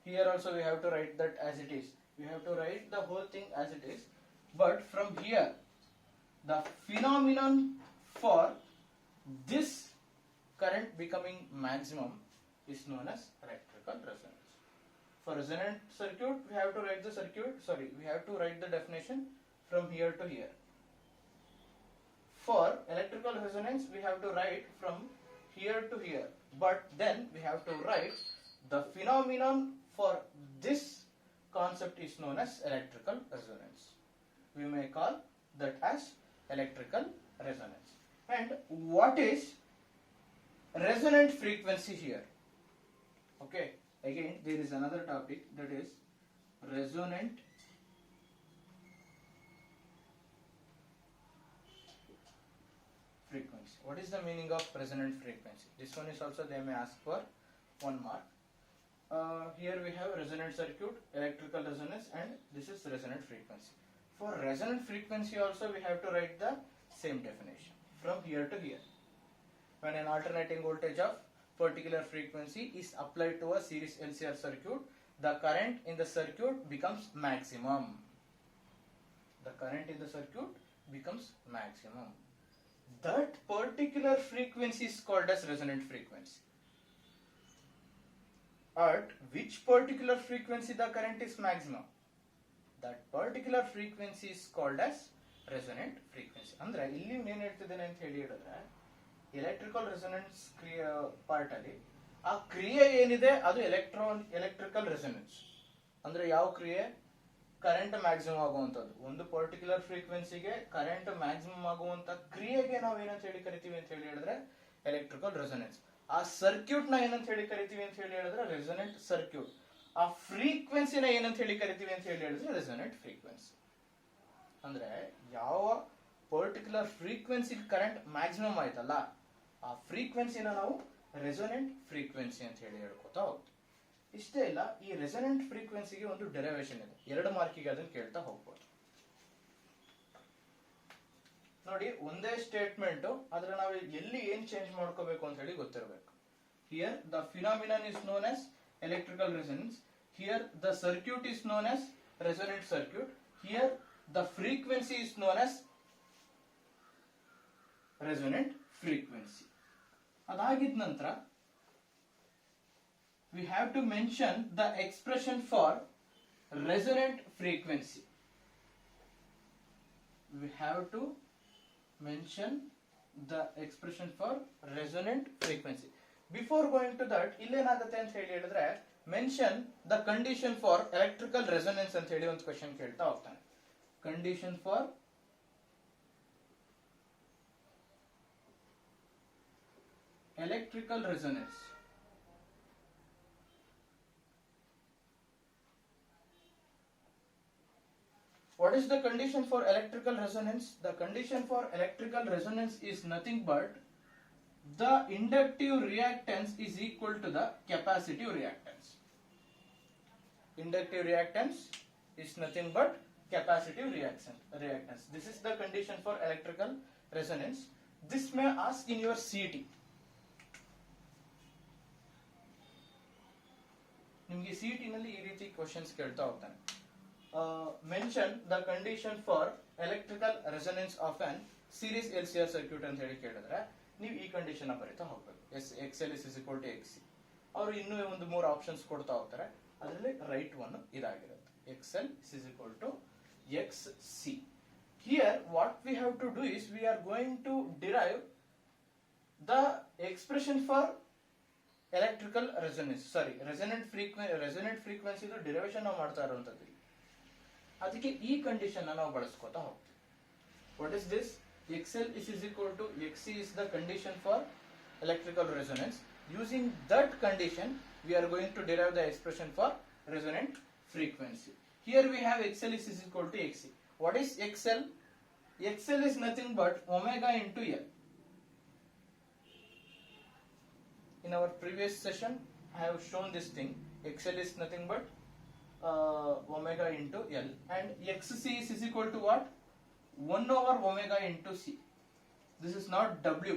Here also we have to write that as it is. We have to write the whole thing as it is. But from here, the phenomenon for this current becoming maximum is known as electrical resonance. For resonant circuit, we have to write the we have to write the definition from here to here. For electrical resonance, we have to write from here to here. But then we have to write the phenomenon for this concept is known as electrical resonance. We may call that as electrical resonance. And what is resonant frequency here? Okay, again there is another topic, that is resonant frequency. What is the meaning of resonant frequency? This one is also they may ask for 1 mark. Here we have resonant circuit, electrical resonance, and this is resonant frequency. For resonant frequency also we have to write the same definition from here to here. When an alternating voltage of particular frequency is applied to a series LCR circuit, the current in the circuit becomes maximum. The current in the circuit becomes maximum. That particular frequency is called as resonant frequency. At which particular frequency the current is maximum? That particular frequency is called as resonant frequency. ಅಂದ್ರೆ ಇಲ್ಲಿ ಏನು ಹೇಳ್ತಿದ್ದೇನೆ ಅಂತ ಹೇಳಿದ್ರೆ electrical resonance part ಅಲ್ಲಿ ಆ ಕ್ರಿಯೆ ಏನಿದೆ ಅದು ಎಲೆಕ್ಟ್ರಿಕಲ್ ರೆಸೊನೆನ್ಸ್. ಅಂದ್ರೆ ಯಾವ ಕ್ರಿಯೆ? ಕರೆಂಟ್ ಮ್ಯಾಕ್ಸಿಮಮ್ ಆಗುವಂತದ್ದು. ಒಂದು ಪರ್ಟಿಕ್ಯುಲರ್ ಫ್ರೀಕ್ವೆನ್ಸಿಗೆ ಕರೆಂಟ್ ಮ್ಯಾಕ್ಸಿಮಮ್ ಆಗುವಂತ ಕ್ರಿಯೆಗೆ ನಾವು ಏನಂತ ಹೇಳಿ ಕರಿತೀವಿ ಅಂತ ಹೇಳಿದ್ರೆ ಎಲೆಕ್ಟ್ರಿಕಲ್ ರೆಸೊನೆನ್ಸ್. ಆ ಸರ್ಕ್ಯೂಟ್ ನ ಏನಂತ ಹೇಳಿ ಕರಿತೀವಿ ಅಂತ ಹೇಳಿದ್ರೆ ರೆಸೊನೆಂಟ್ ಸರ್ಕ್ಯೂಟ್. ಆ ಫ್ರೀಕ್ವೆನ್ಸಿನ ಏನಂತ ಹೇಳಿ ಕರಿತೀವಿ ಅಂತ ಹೇಳಿದ್ರೆ ರೆಸೊನೆಂಟ್ ಫ್ರೀಕ್ವೆನ್ಸಿ. ಅಂದ್ರೆ ಯಾವ ಪರ್ಟಿಕ್ಯುಲರ್ ಫ್ರೀಕ್ವೆನ್ಸಿ ಕರೆಂಟ್ ಮ್ಯಾಕ್ಸಿಮಮ್ ಆಯ್ತಲ್ಲ ಆ ಫ್ರೀಕ್ವೆನ್ಸಿನ ನಾವು ರೆಸೊನೆಂಟ್ ಫ್ರೀಕ್ವೆನ್ಸಿ ಅಂತ ಹೇಳಿ ಹೇಳ್ಕೊತಾ ಹೋಗ್ತೀವಿ. ಇಷ್ಟೇ ಇಲ್ಲ, ಈ ರೆಸನೆಂಟ್ ಫ್ರೀಕ್ವೆನ್ಸಿಗೆ ಒಂದು ಡೆರಿವೇಶನ್ ಇದೆ, 2 ಮಾರ್ಕಿಗೆ ಅದನ್ನು ಕೇಳ್ತಾ ಹೋಗ್ಬೋದು. ನೋಡಿ, ಒಂದೇ ಸ್ಟೇಟ್ಮೆಂಟ್, ಆದ್ರೆ ನಾವು ಎಲ್ಲಿ ಏನ್ ಚೇಂಜ್ ಮಾಡ್ಕೋಬೇಕು ಅಂತ ಹೇಳಿ ಗೊತ್ತಿರಬೇಕು. Here the phenomenon is known as electrical resonance, here the circuit is known as resonant circuit, here the frequency is known as resonant frequency. ಅದಾಗಿದ ನಂತರ we have to mention the expression for resonant frequency. We have to mention the expression for resonant frequency. Before going to that, ಇಲ್ಲೇನಾಗುತ್ತೆ ಅಂತ ಹೇಳಿದ್ರೆ mention the condition for electrical resonance ಅಂತ ಹೇಳಿ ಒಂದು question ಕೇಳ್ತಾ ಹೋಗ್ತಾನೆ. Condition for electrical resonance. What is the condition for electrical resonance? The condition for electrical resonance is nothing but the inductive reactance is equal to the capacitive reactance. Inductive reactance is nothing but capacitive reactance. This is the condition for electrical resonance. This may ask in your CT. ನಿಮಗೆ CT ನಲ್ಲಿ ಈ ರೀತಿ questions ಕೇಳ್ತಾ ಹೋಗ್ತಾನೆ. Mention the condition for electrical resonance of an series LCR circuit ಅಂತ ಹೇಳಿ ಕೇಳಿದ್ರೆ ನೀವು ಈ ಕಂಡೀಷನ್ ಬರೀತಾ ಹೋಗ್ಬೇಕು. XL is equal to XC. ಅವರು ಇನ್ನೂ ಒಂದು 3 ಆಪ್ಷನ್ಸ್ ಕೊಡ್ತಾ ಹೋಗ್ತಾರೆ, ಅದರಲ್ಲಿ ರೈಟ್ ಒನ್ ಇದಾಗಿರುತ್ತೆ. XL is equal to XC. Here what we have to do is we are going to derive the expression for electrical resonance. resonant frequency derivation ನಾವು ಮಾಡ್ತಾ ಇರುವಂತದ್ದು. ಅದಕ್ಕೆ ಈ ಕಂಡೀಷನ್ ನಾವು ಬಳಸ್ಕೊತಾ ಹೋಗ್ತೀವಿ. What is this? XL is equal to XC is the condition for electrical resonance. Using that condition, we are going to derive the expression for resonant frequency. Here we have XL is equal to XC. What is XL? XL is nothing but omega into L. In our previous session, I have shown this thing. XL is nothing but omega into L, and XC is equal to what? 1 over omega into C. This is not W.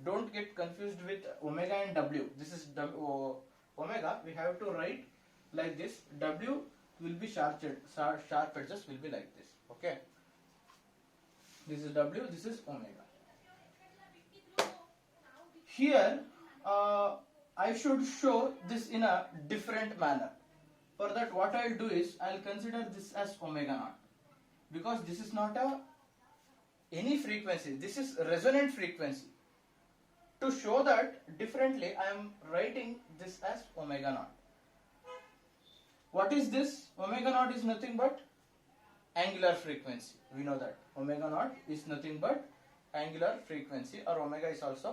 Don't get confused with omega and W. This is omega. We have to write like this. W will be sharp edges will be like this. Okay. This is W. This is omega. Here, I should show this in a different manner. For that, what I'll do is I'll consider this as omega naught, because this is not any frequency. This is resonant frequency. To show that differently, I am writing this as omega naught. What is this? Omega naught is nothing but angular frequency. We know that omega naught is nothing but angular frequency, or omega is also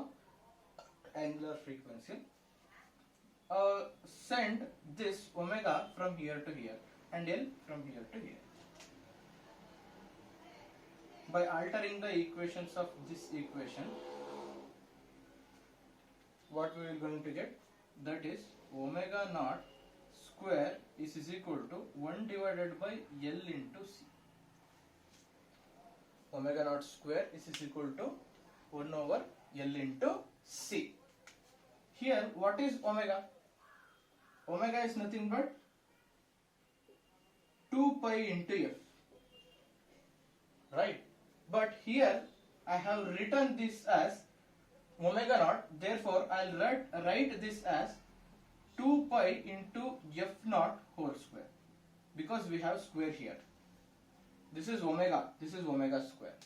angular frequency. Send this omega from here to here and L from here to here. By altering the equations of this equation, what we are going to get? That is omega naught square is equal to 1 divided by L into C. Omega naught square is equal to 1 over L into C. Here, what is omega? Omega is nothing but 2 pi into F, right? But here I have written this as omega naught, therefore I'll write this as 2 pi into F naught whole square, because we have square here. This is omega square.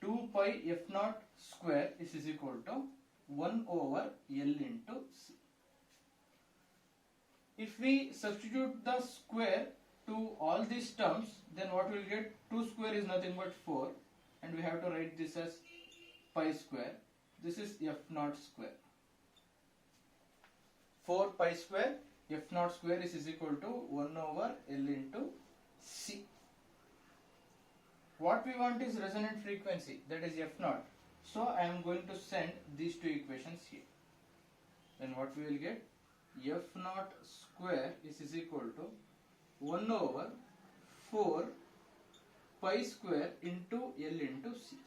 2 pi F naught square is equal to 1 over L into C. If we substitute the square to all these terms, then what we'll get? 2 square is nothing but 4, and we have to write this as pi square. This is F naught square. 4 pi square F naught square is equal to 1 over L into C. What we want is resonant frequency, that is F naught. So I am going to send these two equations here. Then what we will get? F naught square is equal to 1 over 4 pi square into L into C.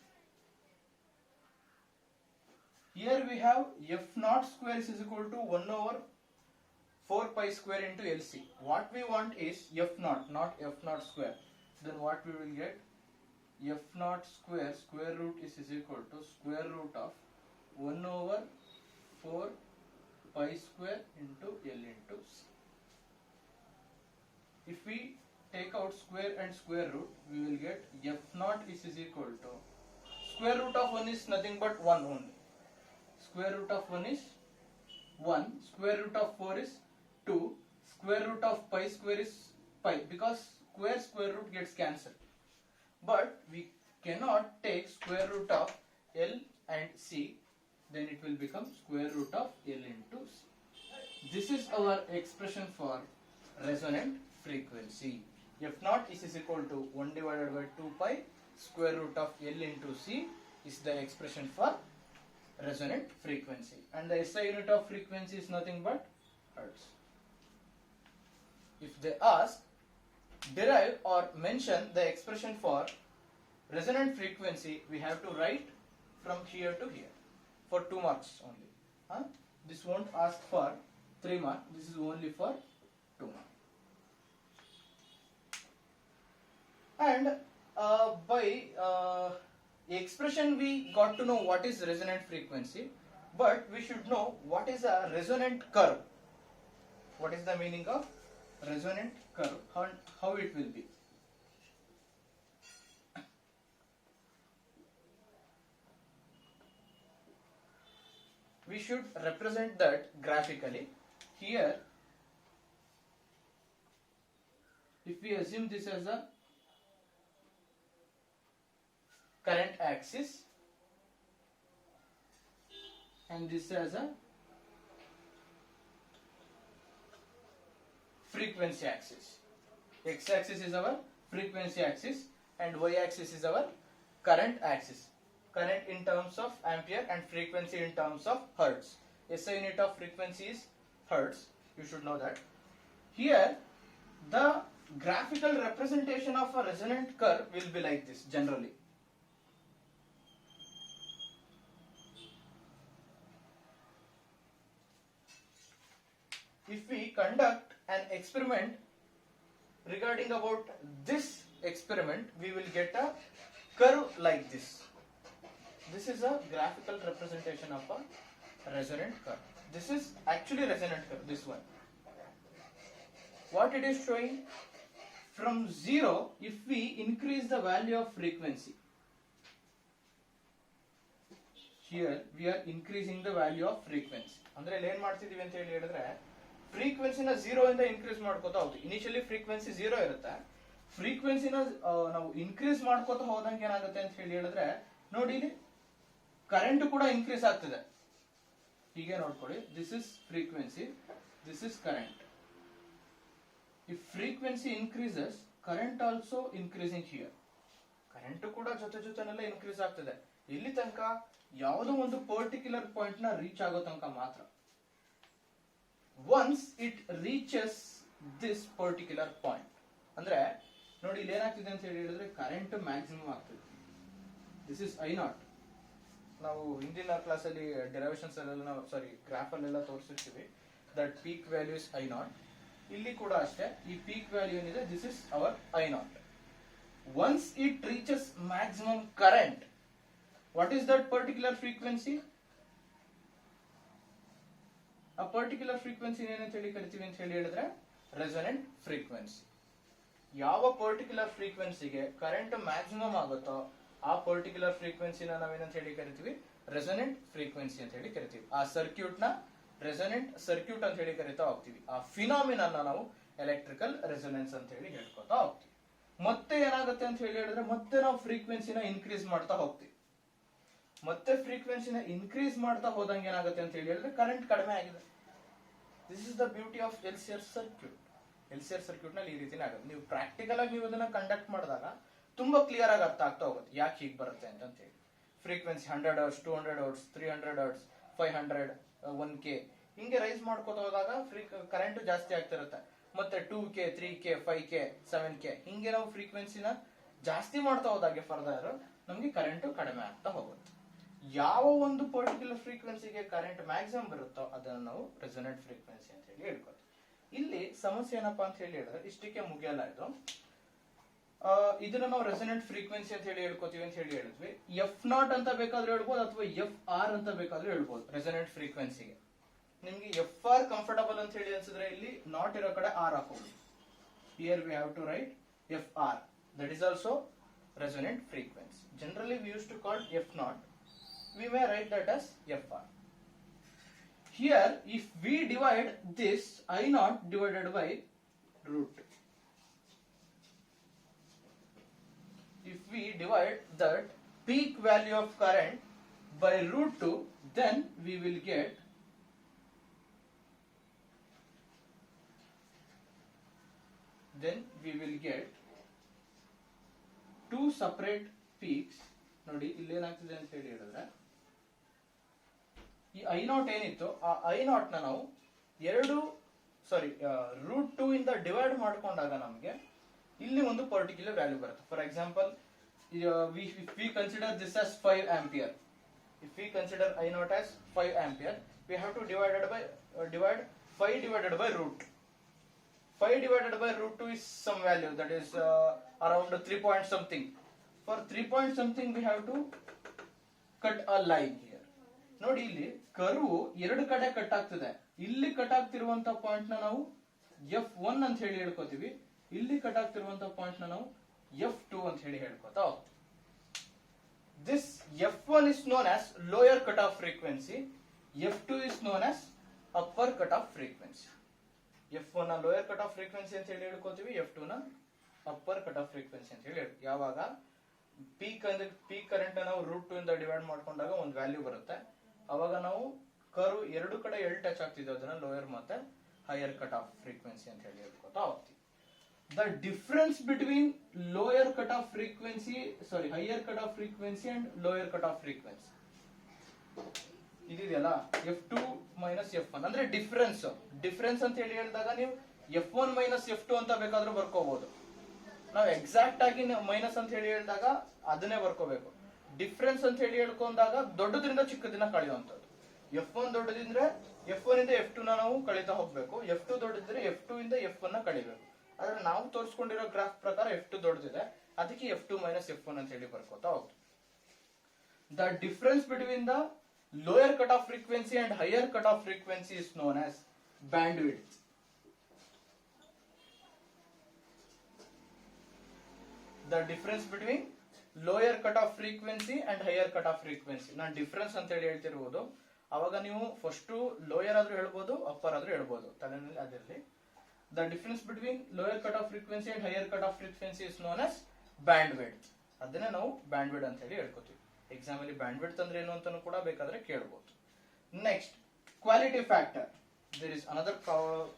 Here we have F naught square is equal to 1 over 4 pi square into LC. What we want is F naught, not F naught square. Then what we will get? F naught square root is equal to square root of 1 over 4 pi square into L into C. If we take out square and square root, we will get F naught is equal to square root of 1 is nothing but 1 only. Square root of 1 is 1, square root of 4 is 2, square root of pi square is pi, because square root gets cancelled. But we cannot take square root of L and C, then it will become square root of L into C. This is our expression for resonant frequency. F naught is equal to 1 divided by 2 pi square root of L into C is the expression for resonant frequency, and the SI unit of frequency is nothing but hertz. If they ask, derive or mention the expression for resonant frequency, we have to write from here to here for 2 marks only. This won't ask for 3 marks, this is only for 2 marks. And by expression we got to know what is resonant frequency, but we should know what is a resonant curve. What is the meaning of resonant curve and how it will be. We should represent that graphically. Here, if we assume this as a current axis and this as a frequency axis. X axis is our frequency axis and y axis is our current axis. Current in terms of ampere and frequency in terms of hertz. SI unit of frequency is hertz. You should know that. Here, the graphical representation of a resonant curve will be like this generally. If we conduct an experiment regarding about this experiment, we will get a curve like this. This is a graphical representation of a resonant curve. This is actually resonant curve, this one. What it is showing? From 0, if we increase the value of frequency. Here we are increasing the value of frequency. ಅಂದ್ರೆ ಇಲ್ಲಿ ಏನು ಮಾಡ್ತಿದೀವಿ ಅಂತ ಹೇಳಿದ್ರೆ ಫ್ರೀಕ್ವೆನ್ಸಿನ 0 ಇಂದ increase ಮಾಡ್ಕೋತಾ ಹೋಗ್ತೀವಿ. Initially frequency 0 ಇರುತ್ತೆ. ಫ್ರೀಕ್ವೆನ್ಸಿನ ನಾವು ಇನ್ಕ್ರೀಸ್ ಮಾಡ್ಕೋತಾ ಹೋದಂಗೆ ಏನಾಗುತ್ತೆ ಅಂತ ಹೇಳಿದ್ರೆ ನೋಡಿ ಇಲ್ಲಿ ಕರೆಂಟ್ ಕೂಡ ಇನ್ಕ್ರೀಸ್ ಆಗ್ತಿದೆ. ಹೀಗೆ ನೋಡ್ಕೊಳ್ಳಿ, this is frequency, this is current. If frequency increases, current also increasing here. Current ಕೂಡ ಜೊತೆನೆಲ್ಲ ಇನ್ಕ್ರೀಸ್ ಆಗ್ತಿದೆ. ಇಲ್ಲಿ ತನಕ ಯಾವುದೋ ಒಂದು ಪರ್ಟಿಕ್ಯುಲರ್ ಪಾಯಿಂಟ್ ನ ರೀಚ್ ಆಗೋ ತನಕ ಮಾತ್ರ. Once it reaches this particular point, ಅಂದ್ರೆ ನೋಡಿ ಇಲ್ಲಿ ಏನಾಗ್ತಿದೆ ಅಂತ ಹೇಳಿದ್ರೆ ಕರೆಂಟ್ ಮ್ಯಾಕ್ಸಿಮಮ್ ಆಗ್ತಿದೆ. This is I naught. ನಾವು ಹಿಂದಿನ ಕ್ಲಾಸ್ ಅಲ್ಲಿ ಡೆರಿವೇಶನ್ಸ್ ಅಲ್ಲೆಲ್ಲ ಗ್ರಾಫ್ ಅಲ್ಲೆಲ್ಲ ತೋರಿಸಿರ್ತೀವಿ that peak value is I naught. ಇಲ್ಲಿ ಕೂಡ ಅಷ್ಟೇ, ಈ ಪೀಕ್ ವ್ಯಾಲ್ಯೂ ಏನಿದೆ this is our I naught. Once it reaches maximum current, what is that particular frequency? A particular frequency ಏನಂತ ಹೇಳಿ ಕರಿತೀವಿ ಅಂತ ಹೇಳಿದ್ರೆ ರೆಸೊನೆಂಟ್ ಫ್ರೀಕ್ವೆನ್ಸಿ. ಯಾವ ಪರ್ಟಿಕ್ಯುಲರ್ ಫ್ರೀಕ್ವೆನ್ಸಿಗೆ ಕರೆಂಟ್ ಮ್ಯಾಕ್ಸಿಮಮ್ ಆಗುತ್ತೋ ಆ ಪರ್ಟಿಕ್ಯುಲರ್ ಫ್ರೀಕ್ವೆನ್ಸಿನ ನಾವೇನಂತ ಹೇಳಿ ಕರಿತೀವಿ? ರೆಸೊನೆಂಟ್ ಫ್ರೀಕ್ವೆನ್ಸಿ ಅಂತ ಹೇಳಿ ಕರಿತೀವಿ. ಆ ಸರ್ಕ್ಯೂಟ್ ನ ರೆಸೊನೆಂಟ್ ಸರ್ಕ್ಯೂಟ್ ಅಂತ ಹೇಳಿ ಕರಿತಾ ಹೋಗ್ತೀವಿ. ಆ ಫಿನಾಮಿನನ್ ನಾವು ಎಲೆಕ್ಟ್ರಿಕಲ್ ರೆಸೊನೆನ್ಸ್ ಅಂತ ಹೇಳಿ ಹೇಳ್ಕೊತಾ ಹೋಗ್ತೀವಿ. ಮತ್ತೆ ಏನಾಗುತ್ತೆ ಅಂತ ಹೇಳಿದ್ರೆ ಮತ್ತೆ ನಾವು ಫ್ರೀಕ್ವೆನ್ಸಿನ ಇನ್ಕ್ರೀಸ್ ಮಾಡ್ತಾ ಹೋಗ್ತೀವಿ. ಮತ್ತೆ ಫ್ರೀಕ್ವೆನ್ಸಿನ ಇನ್ಕ್ರೀಸ್ ಮಾಡ್ತಾ ಹೋದಂಗೆ ಏನಾಗುತ್ತೆ ಅಂತ ಹೇಳಿದ್ರೆ ಕರೆಂಟ್ ಕಡಿಮೆ ಆಗಿದೆ. This is the beauty of LCR circuit. LCR circuit ನಲ್ಲಿ ಈ ರೀತಿನೇ ಆಗುತ್ತೆ. ನೀವು ಪ್ರಾಕ್ಟಿಕಲ್ ಆಗಿ ನೀವು ಅದನ್ನ ಕಂಡಕ್ಟ್ ಮಾಡಿದಾಗ ತುಂಬಾ ಕ್ಲಿಯರ್ ಆಗಿ ಅರ್ಥ ಆಗ್ತಾ ಹೋಗುತ್ತೆ ಯಾಕೆ ಹೀಗೆ ಬರುತ್ತೆ ಅಂತ ಹೇಳಿ. Frequency 100 hertz, 200 hertz, 300 hertz, 500, 1K ಹಿಂಗೆ ರೈಸ್ ಮಾಡ್ಕೋತಾ ಹೋದಾಗ ಕರೆಂಟ್ ಜಾಸ್ತಿ ಆಗ್ತಿರುತ್ತೆ. ಮತ್ತೆ 2K 3K 5K 7K ಹಿಂಗೆ ನಾವು ಫ್ರೀಕ್ವೆನ್ಸಿನ ಜಾಸ್ತಿ ಮಾಡ್ತಾ ಹೋದಾಗೆ ಫರ್ದರ್ ನಮ್ಗೆ ಕರೆಂಟ್ ಕಡಿಮೆ ಆಗ್ತಾ ಹೋಗುತ್ತೆ. ಯಾವ ಒಂದು ಪರ್ಟಿಕ್ಯುಲರ್ ಫ್ರೀಕ್ವೆನ್ಸಿಗೆ ಕರೆಂಟ್ ಮ್ಯಾಕ್ಸಿಮಮ್ ಬರುತ್ತೋ ಅದನ್ನು ನಾವು ರೆಸೊನೆಂಟ್ ಫ್ರೀಕ್ವೆನ್ಸಿ ಅಂತ ಹೇಳಿ ಹೇಳ್ಕೊತೀವಿ. ಇಲ್ಲಿ ಸಮಸ್ಯೆ ಏನಪ್ಪಾ ಅಂತ ಹೇಳಿ ಹೇಳಿದ್ರೆ ಇಷ್ಟಕ್ಕೆ ಮುಗಿಯಲ್ಲ ಇದು. ಇದನ್ನ ನಾವು ರೆಸೊನೆಂಟ್ ಫ್ರೀಕ್ವೆನ್ಸಿ ಅಂತ ಹೇಳಿ ಹೇಳ್ಕೊತೀವಿ ಅಂತ ಹೇಳಿ ಹೇಳಿದ್ವಿ. F0 ಅಂತ ಬೇಕಾದ್ರೂ ಹೇಳ್ಬೋದು ಅಥವಾ FR ಅಂತ ಬೇಕಾದ್ರೂ ಹೇಳ್ಬೋದು ರೆಸೊನೆಂಟ್ ಫ್ರೀಕ್ವೆನ್ಸಿಗೆ. ನಿಮ್ಗೆ FR ಕಂಫರ್ಟಬಲ್ ಅಂತ ಹೇಳಿ ಅನ್ಸಿದ್ರೆ ಇಲ್ಲಿ ನಾಟ್ ಇರೋ ಕಡೆ R ಹಾಕೋದು. Here we have to write FR, that is also resonant frequency. Generally we used to call F0, we may write that as FR. Here if we divide this I0 divided by root, if we divide that peak value of current by root 2, then we will get two separate peaks. ನೋಡಿ ಇಲ್ಲಿ ಏನಾಗ್ತಿದೆ ಅಂತ ಹೇಳಿ ಹೇಳಿದ್ರೆ ಈ I0 ಏನಿತ್ತು ಆ I0 ನ ನಾವು ರೂಟ್ 2 ಇಂದ ಡಿವೈಡ್ ಮಾಡ್ಕೊಂಡಾಗ ನಮಗೆ ಇಲ್ಲಿ ಒಂದು ಪರ್ಟಿಕ್ಯುಲರ್ ವ್ಯಾಲ್ಯೂ ಬರುತ್ತೆ. For example if we consider this as 5 ampere, if we consider I0 as 5 ampere, we have to divide 5 divided by root. 5 divided by root 2 is some value, that is around 3 point something. For 3 point something we have to cut a line here. ನೋಡಿ ಇಲ್ಲಿ curve ಎರಡು ಕಡೆ cut ಆಗ್ತಿದೆ. ಇಲ್ಲಿ cut ಆಗ್ತಿರುವಂತ point ನ ನಾವು F1 ಅಂತ ಹೇಳಿ ಹೇಳ್ಕೊತೀವಿ. ಇಲ್ಲಿ ಕಟ್ ಆಗ್ತಿರುವಂತ ಪಾಯಿಂಟ್ ನ ನಾವು F2 ಅಂತ ಹೇಳಿ ಹೇಳ್ಕೊತಾ ಹೋಗ್ತೀವಿ. This F1 is known as lower cutoff frequency. F2 is known as upper cutoff frequency. F1 ನ ಲೋಯರ್ ಕಟ್ ಆಫ್ ಫ್ರೀಕ್ವೆನ್ಸಿ ಅಂತ ಹೇಳಿ ಹೇಳ್ಕೊತೀವಿ, F2 ನ ಅಪ್ಪರ್ ಕಟ್ ಆಫ್ ಫ್ರೀಕ್ವೆನ್ಸಿ ಅಂತ ಹೇಳಿ ಯಾವಾಗ ಪೀಕ್ ಕರೆಂಟ್ ನಾವು ರೂಟ್ 2 ಇಂದ ಡಿವೈಡ್ ಮಾಡ್ಕೊಂಡಾಗ ಒಂದು ವ್ಯಾಲ್ಯೂ ಬರುತ್ತೆ. ಅವಾಗ ನಾವು ಕರ್ವ್ ಎರಡು ಕಡೆ ಎಲ್ಲಿ ಟಚ್ ಆಗ್ತಿದೆ ಅದನ್ನ ಲೋಯರ್ ಮತ್ತೆ ಹೈಯರ್ ಕಟ್ ಆಫ್ ಫ್ರೀಕ್ವೆನ್ಸಿ ಅಂತ ಹೇಳಿ ಹೇಳ್ಕೊತಾ ಹೋಗ್ತೀವಿ. The difference between higher cutoff frequency and lower cutoff frequency ಇದೆಯಲ್ಲ F2 ಮೈನಸ್ F1 ಅಂದ್ರೆ ಡಿಫರೆನ್ಸ್ ಅಂತ ಹೇಳಿ ಹೇಳಿದಾಗ ನೀವು F1 ಮೈನಸ್ F2 ಅಂತ ಬೇಕಾದ್ರೂ ಬರ್ಕೋಬಹುದು. ನಾವು ಎಕ್ಸಾಕ್ಟ್ ಆಗಿ ಮೈನಸ್ ಅಂತ ಹೇಳಿ ಹೇಳಿದಾಗ ಅದನ್ನೇ ಬರ್ಕೋಬೇಕು. ಡಿಫರೆನ್ಸ್ ಅಂತ ಹೇಳಿ ಹೇಳ್ಕೊಂಡಾಗ ದೊಡ್ಡದ್ರಿಂದ ಚಿಕ್ಕದನ್ನ ಕಳೆಯುವಂತದ್ದು. F1 ದೊಡ್ಡದಿದ್ರೆ F1 ಇಂದ F2 ನ ನಾವು ಕಳೀತಾ ಹೋಗ್ಬೇಕು, F2 ದೊಡ್ಡದಿದ್ರೆ F2 ಇಂದ F1 ನ ಕಳಿಬೇಕು. ಆದ್ರೆ ನಾವು ತೋರಿಸ್ಕೊಂಡಿರೋ ಗ್ರಾಫ್ ಪ್ರಕಾರ F2 ದೊಡ್ಡದಿದೆ, ಅದಕ್ಕೆ F2 ಮೈನಸ್ F1 ಅಂತ ಹೇಳಿ ಬರ್ಕೋತಾ ಹೋಗ್ತೀವಿ. The difference between the lower cutoff frequency and higher cutoff frequency is known as bandwidth. The difference between lower cutoff frequency and higher cutoff frequency ನಾನು ಡಿಫರೆನ್ಸ್ ಅಂತ ಹೇಳಿ ಹೇಳ್ತಿರುವುದು. ಅವಾಗ ನೀವು ಫಸ್ಟ್ ಲೋಯರ್ ಆದ್ರೂ ಹೇಳ್ಬೋದು, ಅಪ್ಪರ್ ಆದ್ರೂ ಹೇಳ್ಬೋದು, ತಲೆನಲ್ಲಿ ಅದಿರಲಿ. The difference between lower cutoff frequency and higher cutoff frequency is known as bandwidth. ಅದನ್ನೇ ನಾವು ಬ್ಯಾಂಡ್ವಿಡ್ತ್ ಅಂತ ಹೇಳಿ ಹೇಳ್ಕೊತೀವಿ. ಎಕ್ಸಾಮ್ ಅಲ್ಲಿ ಬ್ಯಾಂಡ್ವಿಡ್ತ್ ಅಂದ್ರೆ ಏನು ಅಂತಾನೂ ಕೂಡ ಬೇಕಾದ್ರೆ ಕೇಳಬಹುದು. Next quality factor. There is another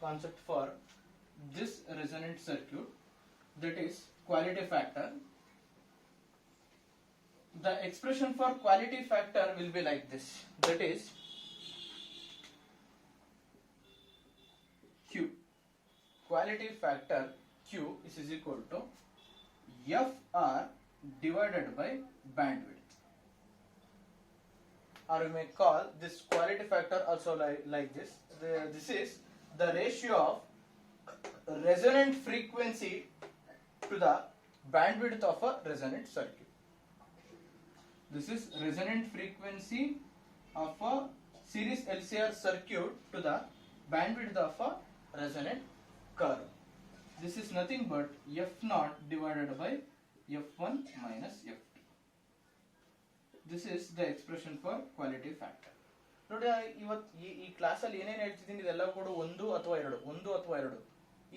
concept for this resonant circuit, that is quality factor. The expression for quality factor will be like this, that is Q. Quality factor Q is equal to FR divided by bandwidth. Or we may call this quality factor also like this. This is the ratio of resonant frequency to the bandwidth of a resonant circuit. This is resonant frequency of a series LCR circuit to the bandwidth of a resonant curve. This is nothing but F0 divided by F1 minus F2. This is the expression for quality factor. ನೋಡಿ ಇವತ್ತು ಈ class ಅಲ್ಲಿ ಏನೇನು ಹೇಳ್ತಿದ್ದೀನಿ ಇದೆಲ್ಲ ಕೂಡ ಒಂದು ಅಥವಾ ಎರಡು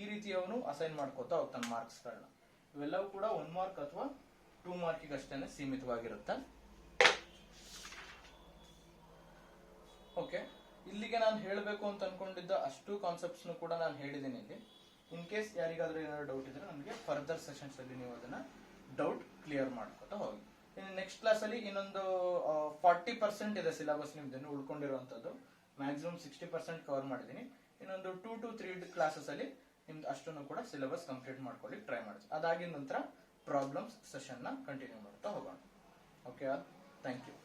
ಈ ರೀತಿಯವನು ಅಸೈನ್ ಮಾಡ್ಕೋತಾ ಹೋಗ್ತಾನೆ ಮಾರ್ಕ್ಸ್ ಗಳನ್ನ. ಇವೆಲ್ಲವೂ ಕೂಡ 1 ಮಾರ್ಕ್ ಅಥವಾ 2 ಮಾರ್ಕಿಗೆ ಅಷ್ಟೇನೆ ಸೀಮಿತವಾಗಿರುತ್ತೆ. ಓಕೆ, ಇಲ್ಲಿಗೆ ನಾನು ಹೇಳಬೇಕು ಅಂತ ಅನ್ಕೊಂಡಿದ್ದ ಅಷ್ಟು ಕಾನ್ಸೆಪ್ಟ್ಸ್ ಕೂಡ ನಾನು ಹೇಳಿದ್ದೀನಿ ಇಲ್ಲಿ. ಇನ್ ಕೇಸ್ ಯಾರಿಗಾದ್ರೂ ಏನಾದ್ರು ಡೌಟ್ ಇದ್ರೆ ನನಗೆ ಫರ್ದರ್ ಸೆಷನ್ಸ್ ಅಲ್ಲಿ ನೀವು ಅದನ್ನ ಡೌಟ್ ಕ್ಲಿಯರ್ ಮಾಡ್ಕೊತಾ ಹೋಗಿ. ಇನ್ನು ನೆಕ್ಸ್ಟ್ ಕ್ಲಾಸ್ ಅಲ್ಲಿ ಇನ್ನೊಂದು 40% ಇದೆ ಸಿಲೆಬಸ್ ನಿಮ್ದು ಉಳ್ಕೊಂಡಿರುವಂತದ್ದು. ಮ್ಯಾಕ್ಸಿಮಮ್ 60% ಕವರ್ ಮಾಡಿದ್ದೀನಿ. ಇನ್ನೊಂದು 2 to 3 ಕ್ಲಾಸಸ್ ಅಲ್ಲಿ ನಿಮ್ದು ಅಷ್ಟನ್ನು ಕೂಡ ಸಿಲೆಬಸ್ ಕಂಪ್ಲೀಟ್ ಮಾಡ್ಕೊಳ್ಳಿಕ್ಕೆ ಟ್ರೈ ಮಾಡ್ತೀನಿ. ಅದಾಗಿದ ನಂತರ ಪ್ರಾಬ್ಲಮ್ಸ್ ಸೆಷನ್ ನ ಕಂಟಿನ್ಯೂ ಮಾಡ್ತಾ ಹೋಗೋಣ. Okay, thank you.